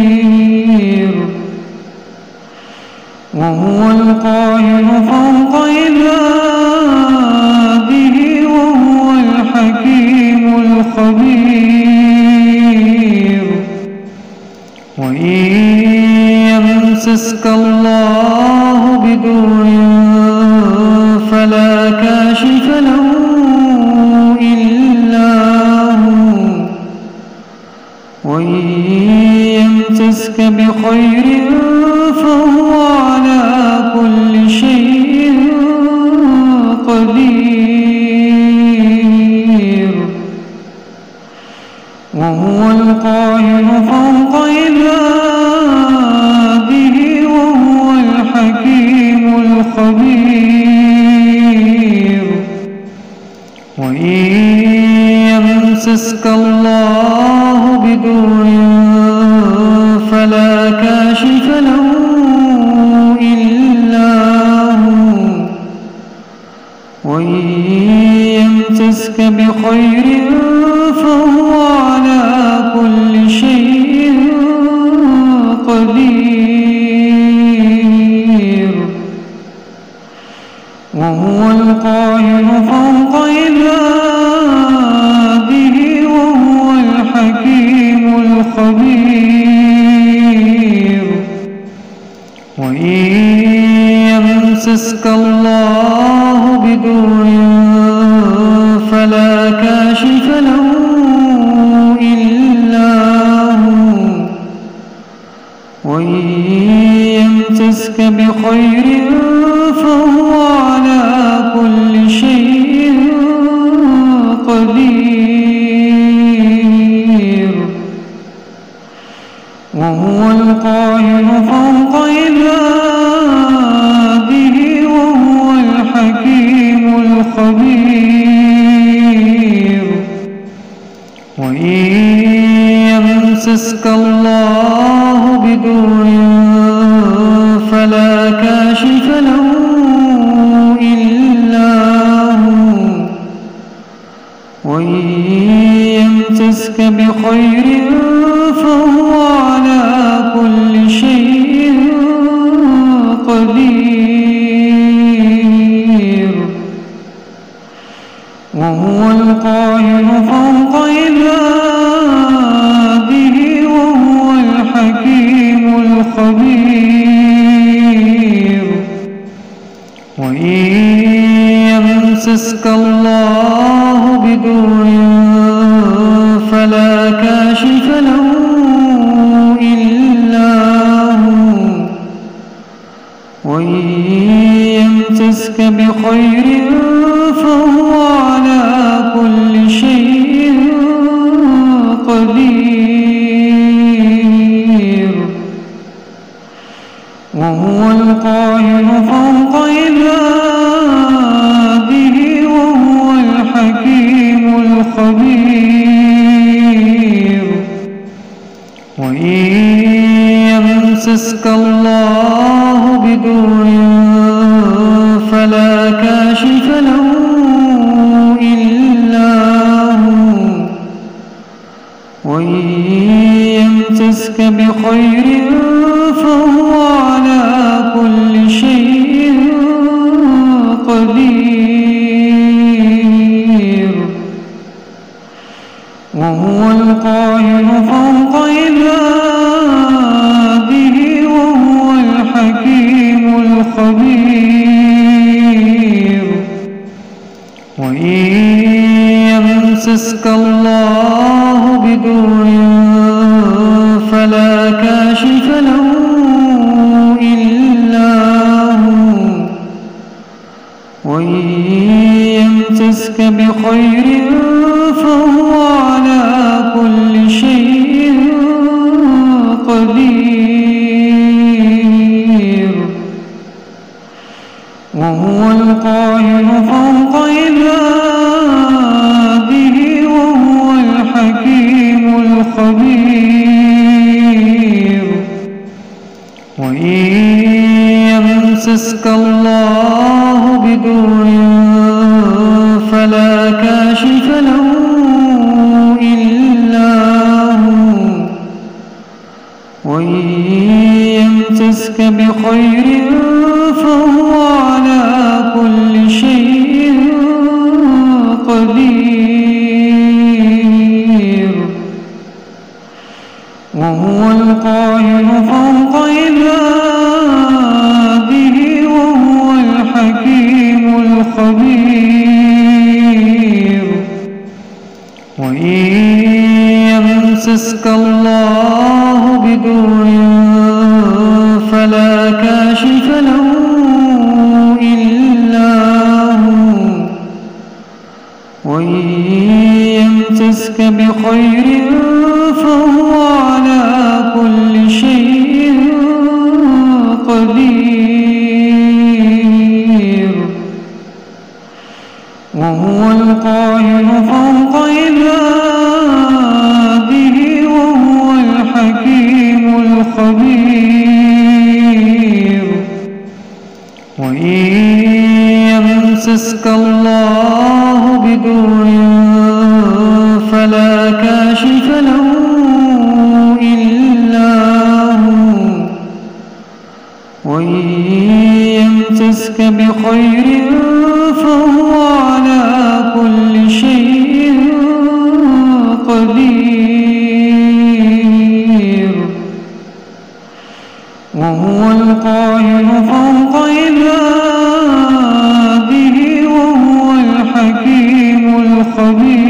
[SPEAKER 1] قدير وهو القاهر فوق عباده وهو الحكيم الخبير وإن يمسسك الله بضر يمسسك بخير فهو على كل شيء قدير وهو القاهر فوق عباده وهو الحكيم الخبير وإن يمسسك الله بضر فلا كاشف له إلا هو وإن يمسسك بخير فهو على كل شيء قدير وهو القاهر فوق عباده وهو الحكيم الخبير وإن يمسسك الله بضر فلا كاشف له إلا هو وإن يمسسك بخير فهو على كل شيء قدير وهو القاهر فوق عباده وهو الحكيم الخبير وإن يمسسك الله بضر فلا كاشف له إلا هو وإن يمسسك بخير فهو على كل شيء قدير وهو القاهر فوق عباده وهو الحكيم الخبير وإن يمسسك الله بضر فلا كاشف له إلا هو وإن يمسسك بخير فهو على كل شيء قدير وهو القاهر فوق عباده وهو الحكيم الخبير وإن يمسسك الله بضر فلا كاشف له إلا هو وإن يمسسك بخير فهو على كل شيء قدير وهو القاهر فوق عباده وهو الحكيم الخبير وإن يمسسك الله بضر فلا كاشف له إلا هو وإن يمسسك بخير فهو على كل شيء قدير وهو القاهر فوق عباده وهو الحكيم الخبير وإن يمسسك الله بضر فلا كاشف له إلا هو وإن يمسسك بخير فهو على كل شيء قدير وهو القاهر فوق عباده وهو الحكيم الخبير وإن يمسسك الله بضر يمسسك بخير فهو على كل شيء قدير وهو القاهر فوق عباده وهو الحكيم الخبير وإن يمسسك الله بضر فلا كاشف له إلا هو وإن يمسسك بخير فهو على كل شيء قدير وهو القاهر فوق عباده وهو الحكيم الخبير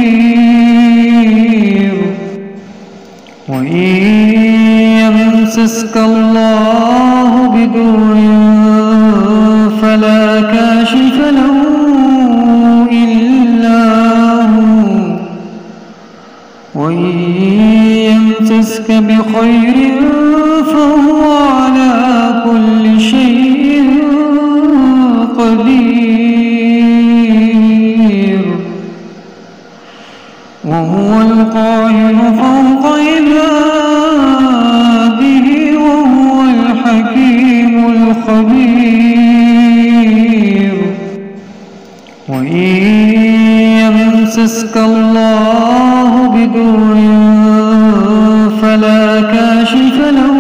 [SPEAKER 1] وإن يمسسك الله بضر فلا كاشف له إلا هو وإن يمسسك بخير فهو على كل شيء قدير وهو القاهر فوق عباده وهو الحكيم الخبير وإن يمسسك الله بضر فلا كاشف له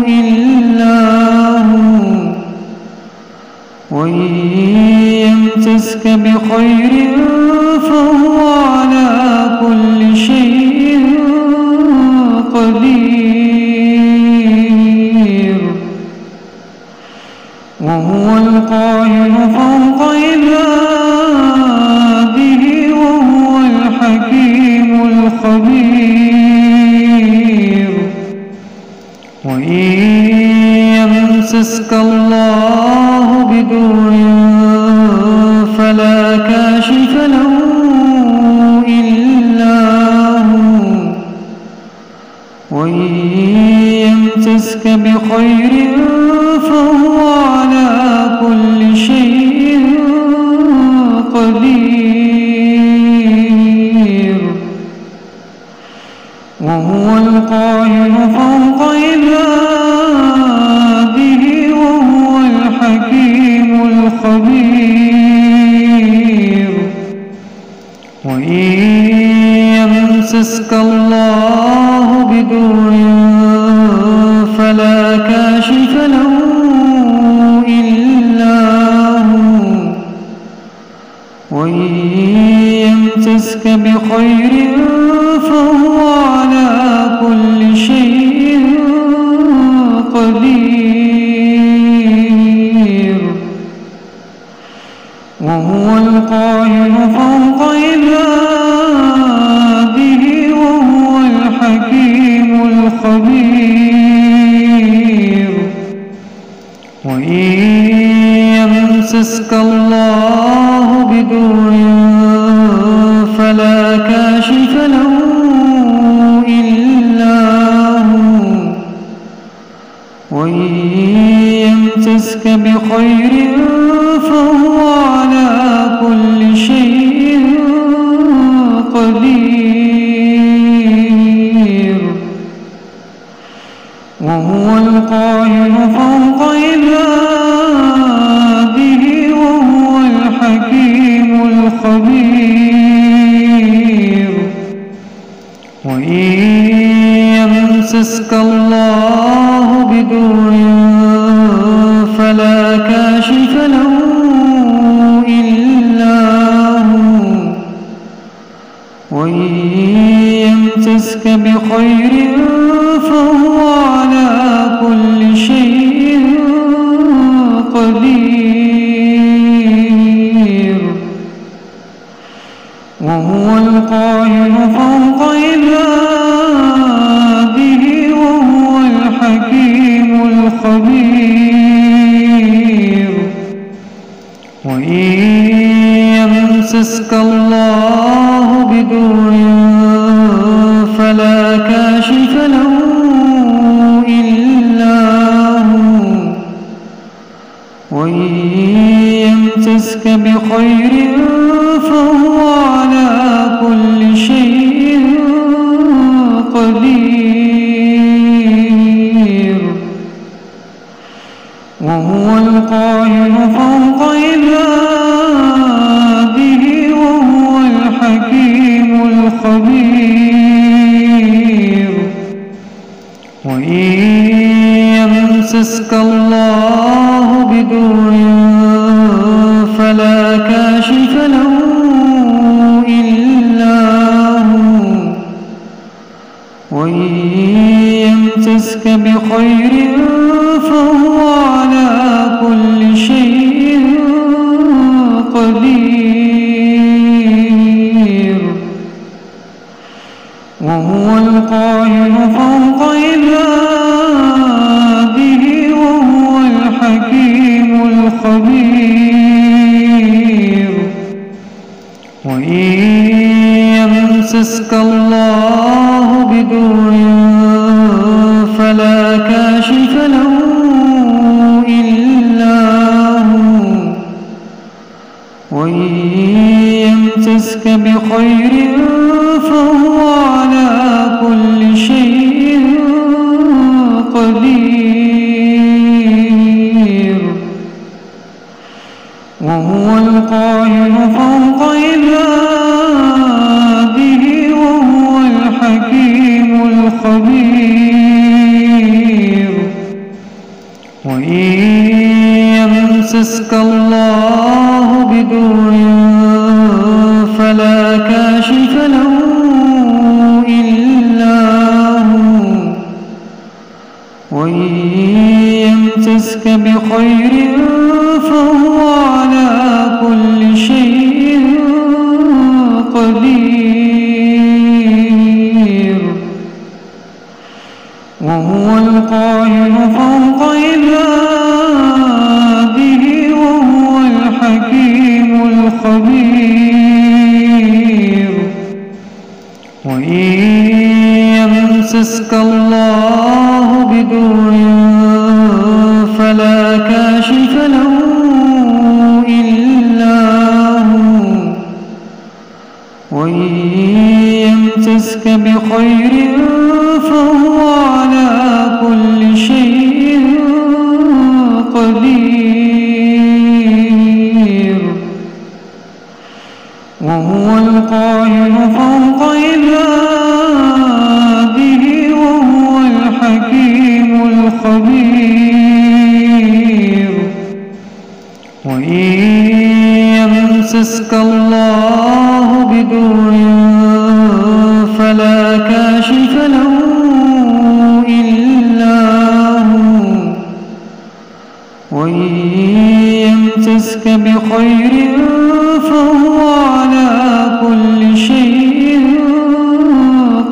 [SPEAKER 1] إلا هو وإن يمسسك بخير فهو على كل شيء قدير وهو القاهر فوق عباده وهو الحكيم الخبير وإن يمسسك الله بضر فلا كاشف له إلا هو وإن يمسسك بخير فهو على كل شيء قدير وهو القاهر فوق عباده وهو الحكيم الخبير وإن يمسسك الله بضر فلا كاشف له إلا هو وإن يمسسك بخير فهو على كل شيء قدير وهو القاهر فوق عباده وهو الحكيم الخبير وإن يمسسك الله بضر فلا كاشف له إلا هو وإن يمسسك بخير فهو على كل شيء قدير وهو القاهر فوق عباده وهو الحكيم الخبير وإن يمسسك الله بضر فلا كاشف له إلا هو وإن يمسسك بخير فهو على كل شيء قدير وهو القاهر فوق عباده وهو الحكيم الخبير وإن يمسسك الله بضر الخبير. وإن يمسسك الله بضر فلا كاشف له إلا هو، وإن يمسسك بخير فهو على كل شيء قدير. وهو القاهر فوق عباده وهو الحكيم الخبير. وإن يمسسك الله بضر فلا كاشف له إلا هو، وإن يمسسك بخير فهو على كل شيء قدير. وهو القاهر فوق عباده وهو الحكيم الخبير. وإن يمسسك الله بضر فلا كاشف له إلا هو، وإن يمسسك بخير فهو على كل شيء قدير. وهو القاهر فوق عباده وهو الحكيم الخبير. وإن يمسسك الله بضر فلا كاشف له إلا هو، وإن يمسسك بخير فهو على كل شيء قدير. وهو القاهر فوق عباده وهو الحكيم الخبير. وإن يمسسك الله بضر فلا كاشف له إلا هو، وإن يمسسك بخير فهو على كل شيء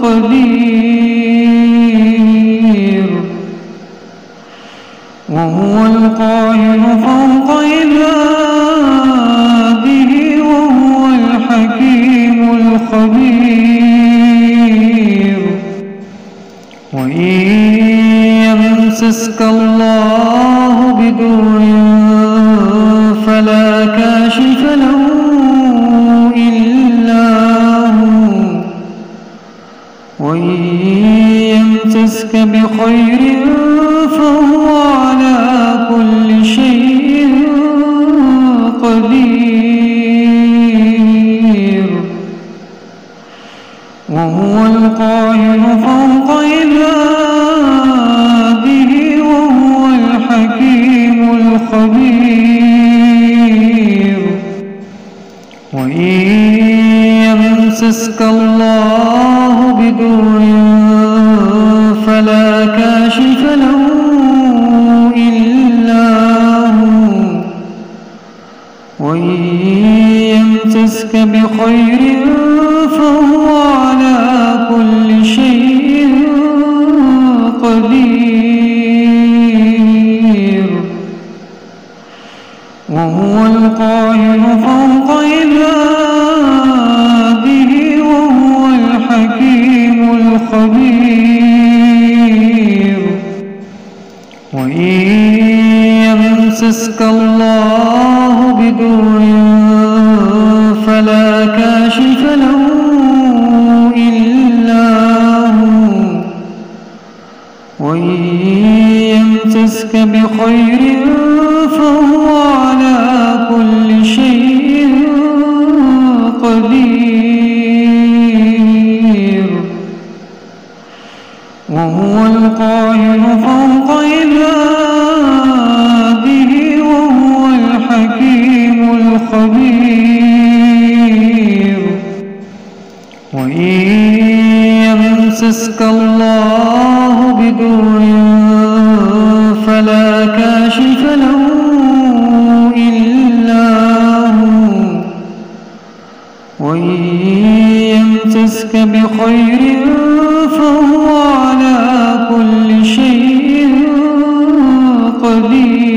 [SPEAKER 1] قدير. وهو القاهر فوق عباده وهو الحكيم الخبير. وإن يمسسك الله بضر فلا كاشف له إلا هو، وإن يمسسك بخير فهو على كل شيء قدير. وهو القاهر فوق عباده وهو الحكيم الخبير. وإن يمسسك الله بضر فلا كاشف له إلا هو، وإن يمسسك بخير فهو على كل شيء قدير. وهو القاهر فوق عباده وهو الحكيم الخبير. وإن يمسسك الله بضر فلا كاشف له إلا هو، وإن يمسسك بخير فهو على كل شيء قدير. يمسسك الله بضر فلا كاشف له إلا هو وإن يمسسك بخير فهو على كل شيء قدير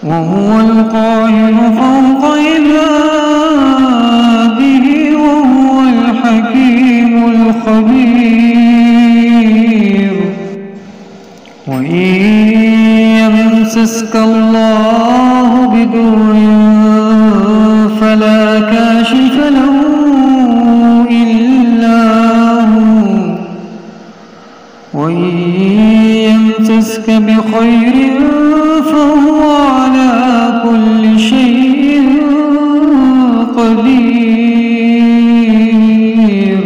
[SPEAKER 1] وهو القاهر فوق عباده وهو الحكيم الخبير وإن يمسسك الله بضر فلا كاشف له إلا هو وإن يمسسك بخير فهو على كل شيء قدير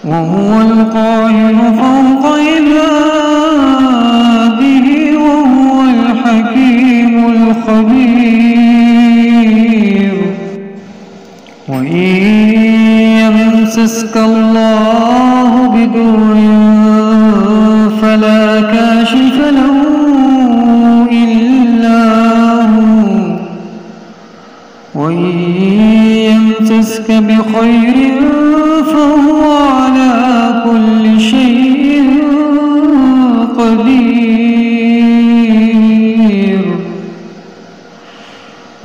[SPEAKER 1] وهو القاهر فوق عباده وهو الحكيم الخبير وإن يمسسك الله بضر فلا كاشف له إلا هو وإن يمسسك بخير فهو على كل شيء قدير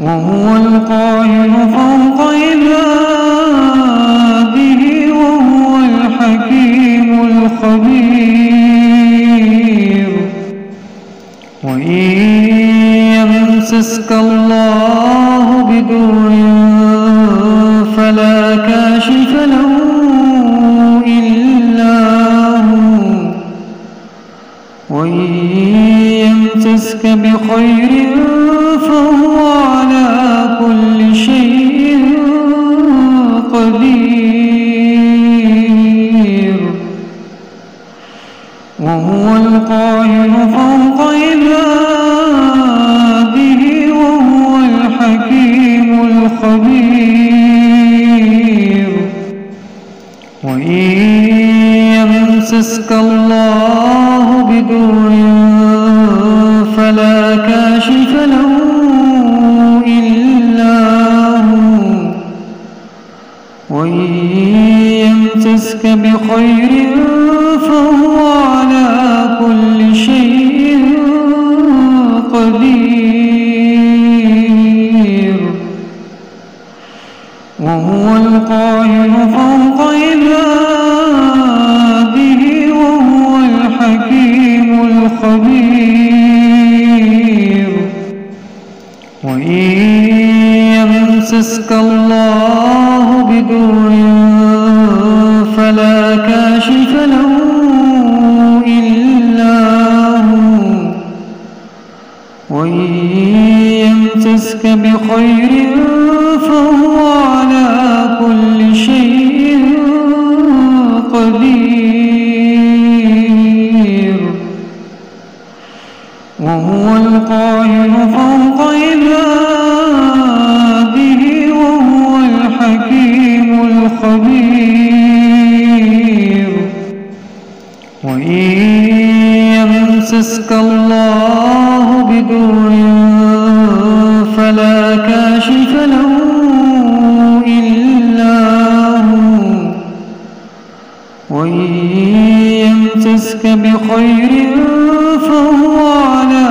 [SPEAKER 1] وهو القاهر فوق عباده وهو الحكيم الخبير وإن يمسسك الله بضر فلا كاشف له إلا هو وإن يمسسك بخير فهو على كل شيء قدير وهو القاهر فوق عباده وهو الحكيم الخبير وإن يمسسك الله بضر فلا كاشف له إلا هو وإن يمسسك بخير فهو على كل شيء قدير وهو القاهر فوق عباده وهو الحكيم الخبير وإن يمسسك الله بضر فلا كاشف له إلا هو وإن يمسسك بخير فهو على كل شيء قدير وهو القاهر فوق عباده وهو الحكيم الخبير وإن يمسسك الله بضر فلا كاشف له إلا هو وإن يمسسك بخير فهو على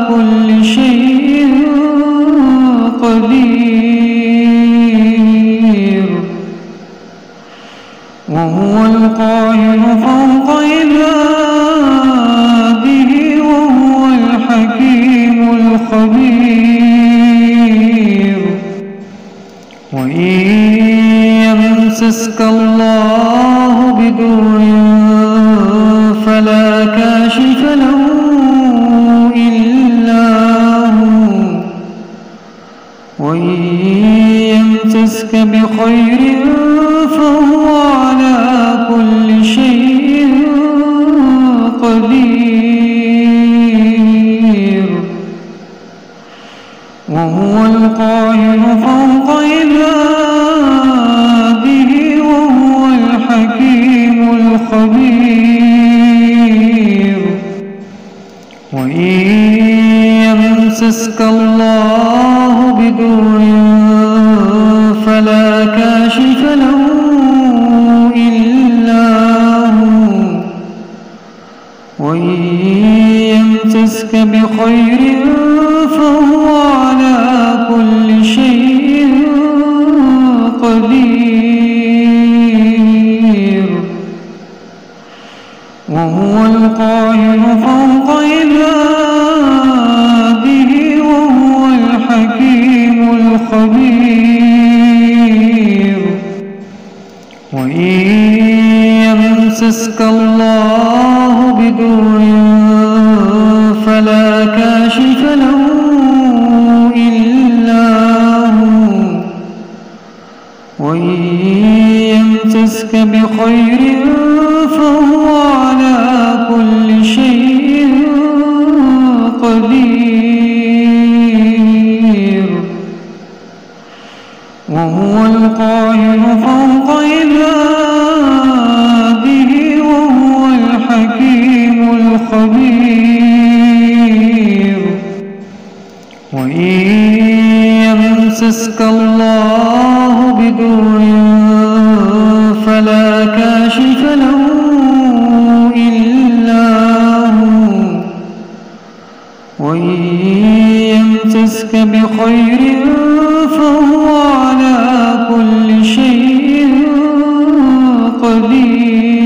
[SPEAKER 1] كل شيء قدير وهو القاهر فوق عباده وهو الحكيم الخبير وإن يمسسك الله بضر فلا كاشف له إلا هو وإن يمسسك بخير فهو على كل شيء قدير وهو القاهر فوق عباده وهو الحكيم الخبير وإن يمسسك الله بضر فلا كاشف له إلا هو وإن يمسسك بخير فهو على كل شيء قدير وهو القاهر فوق عباده وهو الحكيم الخبير وإن يمسسك الله بضر فلا كاشف له إلا هو وإن يمسسك بخير فهو على كل شيء قدير وهو القاهر فوق عباده وهو الحكيم الخبير وإن يمسسك الله بضر فلا كاشف له إلا هو وإن يمسسك بخير فهو على كل شيء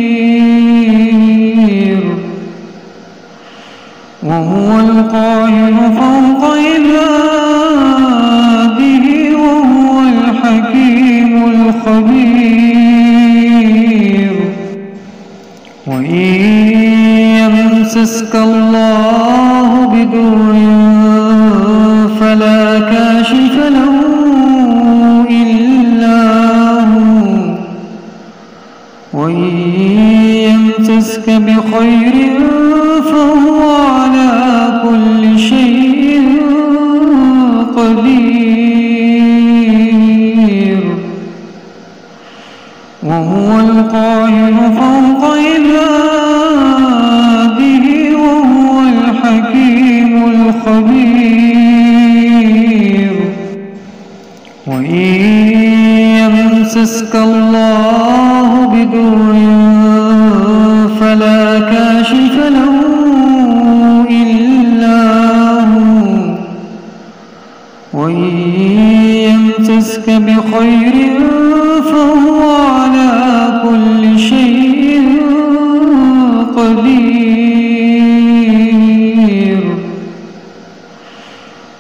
[SPEAKER 1] قدير وهو القاهر فوق عباده وهو الحكيم الخبير وإن يمسسك الله بضر فلا كاشف له إلا هو وإن يمسسك بخير فهو على كل شيء قدير وهو القاهر فوق عباده وهو الحكيم الخبير وإن يمسسك الله بضر فلا كاشف له إلا هو وإن يمسسك بخير فهو على كل شيء قدير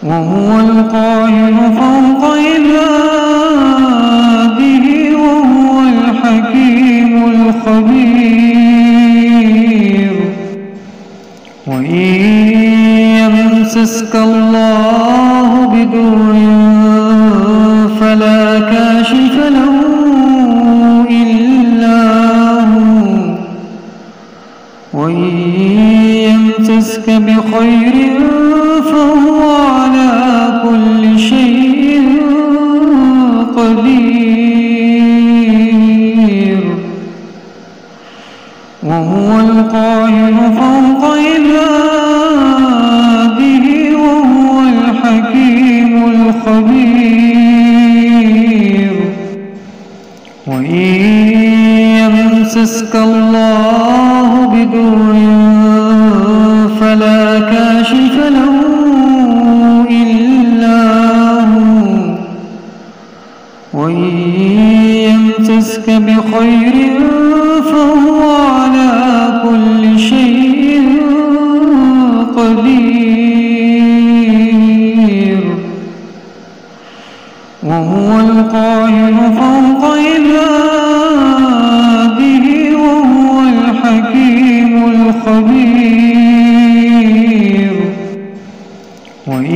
[SPEAKER 1] وهو القاهر فوق عباده وهو الحكيم الخبير وإن يمسسك الله بضر فلا كاشف له إلا هو وإن يمسسك بخير فهو على كل شيء قدير وهو القاهر فوق عباده وهو الحكيم الخبير وإن يمسسك الله بضر فلا كاشف له إلا هو وإن يمسسك بخير فهو على كل شيء قدير وهو القاهر فوق عباده وهو الحكيم الخبير وإن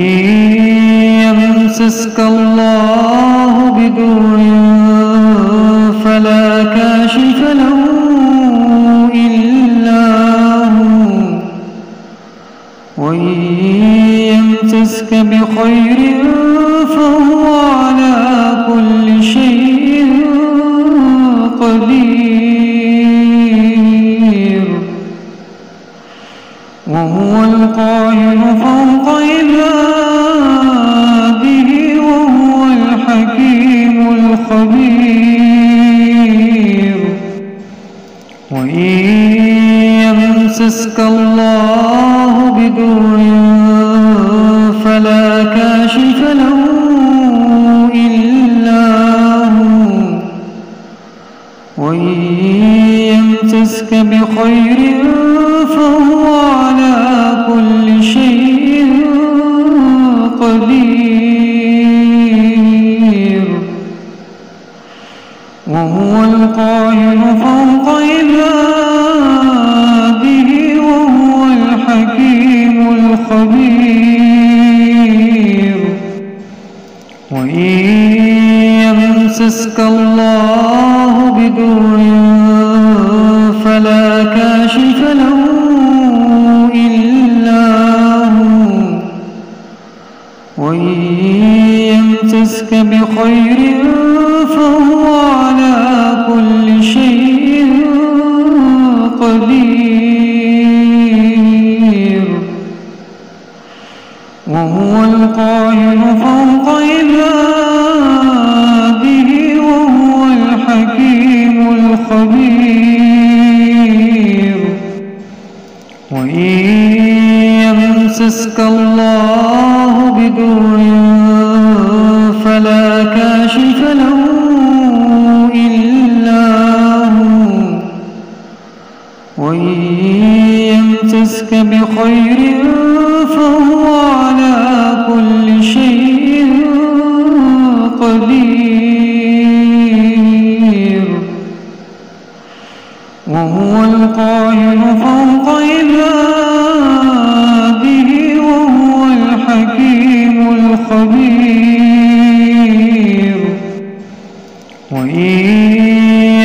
[SPEAKER 1] يمسسك الله بضر فلا كاشف له إلا هو وإن يمسسك بخير فهو على كل شيء قدير وهو القاهر فوق عباده وهو الحكيم الخبير وإن يمسسك الله بضر فلا كاشف له إلا هو وإن يمسسك بخير فهو على كل شيء قدير وهو القاهر فوق عباده وهو الحكيم الخبير وإن يمسسك الله بضر فلا كاشف له إلا هو وإن يمسسك بخير فهو على كل شيء قدير وهو القاهر فوق عباده وهو الحكيم الخبير وإن يمسسك الله بضر فلا كاشف له إلا هو وإن يمسسك بخير فهو على كل شيء قدير وهو القاهر فوق عباده وهو الحكيم الخبير وإن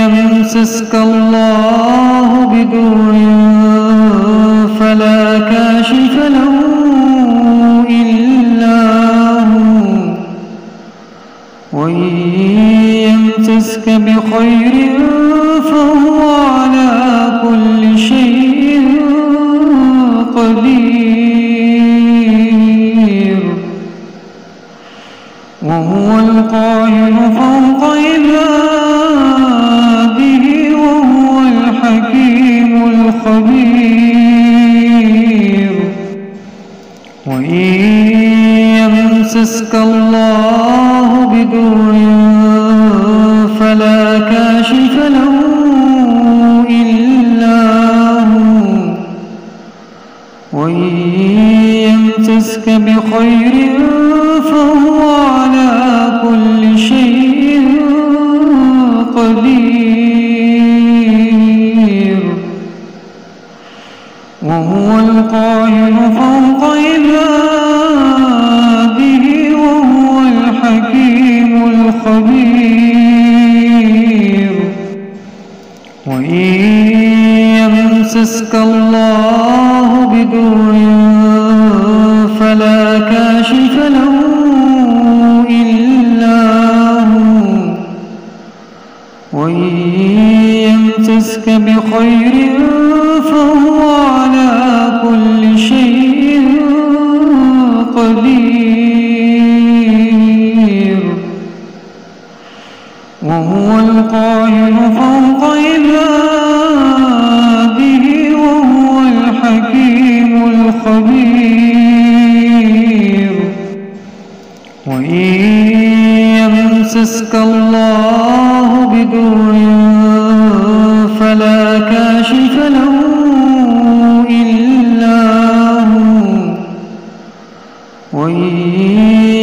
[SPEAKER 1] يمسسك الله بضر فلا كاشف له إلا هو وإن يمسسك بخير فهو على كل شيء قدير وهو القاهر فوق عباده وهو الحكيم الخبير وإن يمسسك الله بضر فلا كاشف له إلا هو وإن يمسسك بخير فهو على كل شيء قدير وهو القاهر فوق عباده وهو الحكيم الخبير وإن يمسسك الله بضر فلا كاشف له إلا هو وإن يمسسك بخير فهو على كل شيء قدير وهو القاهر فوق عباده وهو الحكيم الخبير وإن يمسسك الله بضر فلا كاشف له إلا هو وإن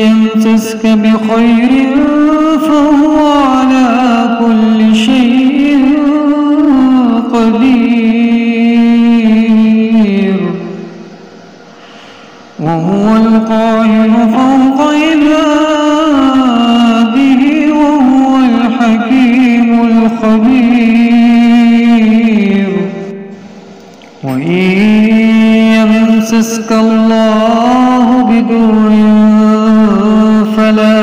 [SPEAKER 1] يمسسك بخير فهو على كل شيء قدير وهو القاهر فوق عباده وهو الحكيم الخبير وإن يمسسك الله بضر فلا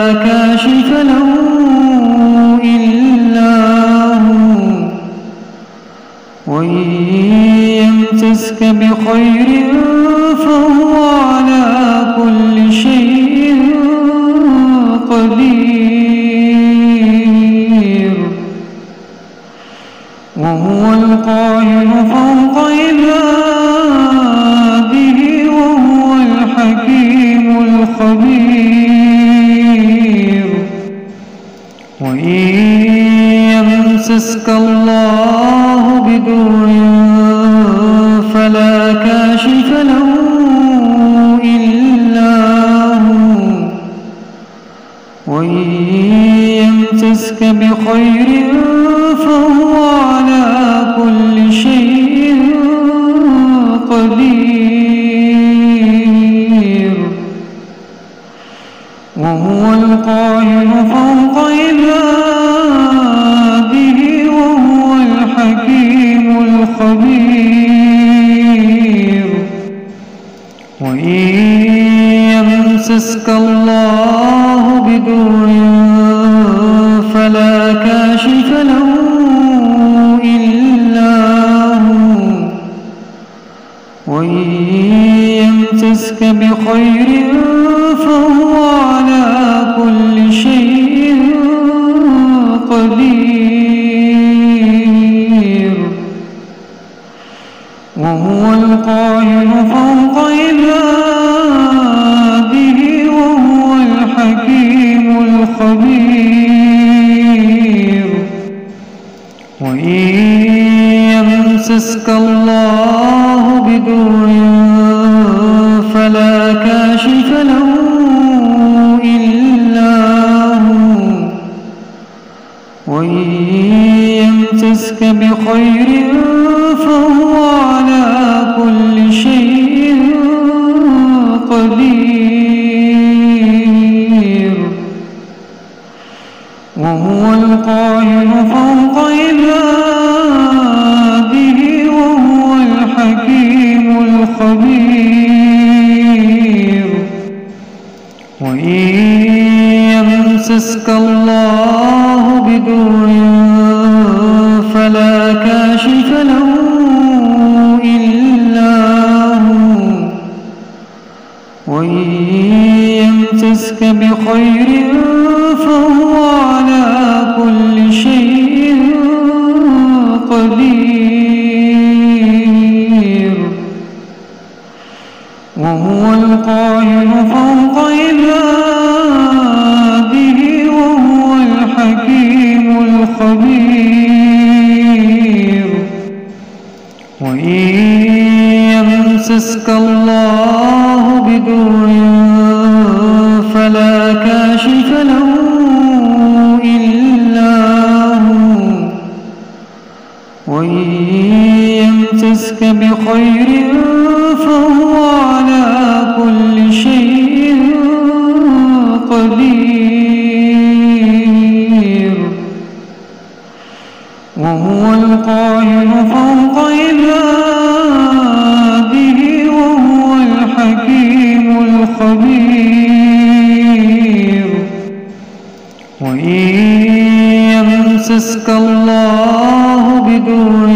[SPEAKER 1] يمسسك بخير فهو على كل شيء قدير وهو القاهر فوق عباده وهو الحكيم الخبير وإن يمسسك الله بضر فلا كاشف له إلا هو وإن يمسسك بخير فهو على كل شيء قدير وهو القاهر فوق عباده وهو الحكيم الخبير وإن يمسسك الله بضر فلا كاشف له إلا هو وإن يمسسك بخير فهو على كل شيء قدير وهو القاهر فوق عباده وهو الحكيم الخبير وإن يمسسك الله بضر فلا كاشف له إلا هو وإن يمسسك بخير فهو على كل شيء قدير وهو القاهر فوق عباده وهو الحكيم الخبير وإن يمسسك الله بضر فلا كاشف له إلا هو وإن يمسسك بخير فهو على كل شيء قدير وهو القاهر فوق عباده وهو الحكيم الخبير وإن يمسسك الله بضر فلا كاشف له إلا هو وإن يمسسك بخير فهو على كل شيء قدير وهو القاهر فوق عباده وهو الحكيم الخبير وإن يمسسك الله بضر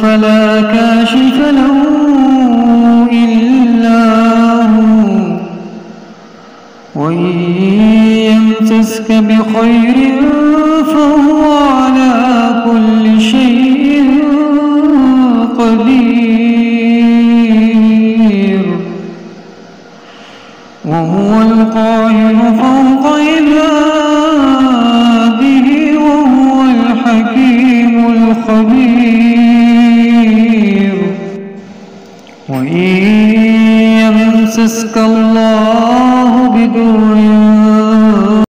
[SPEAKER 1] فلا كاشف له إلا هو وإن يمسسك بخير فهو على كل شيء قدير وهو القاهر فوق عباده وهو الحكيم الخبير وإن يمسسك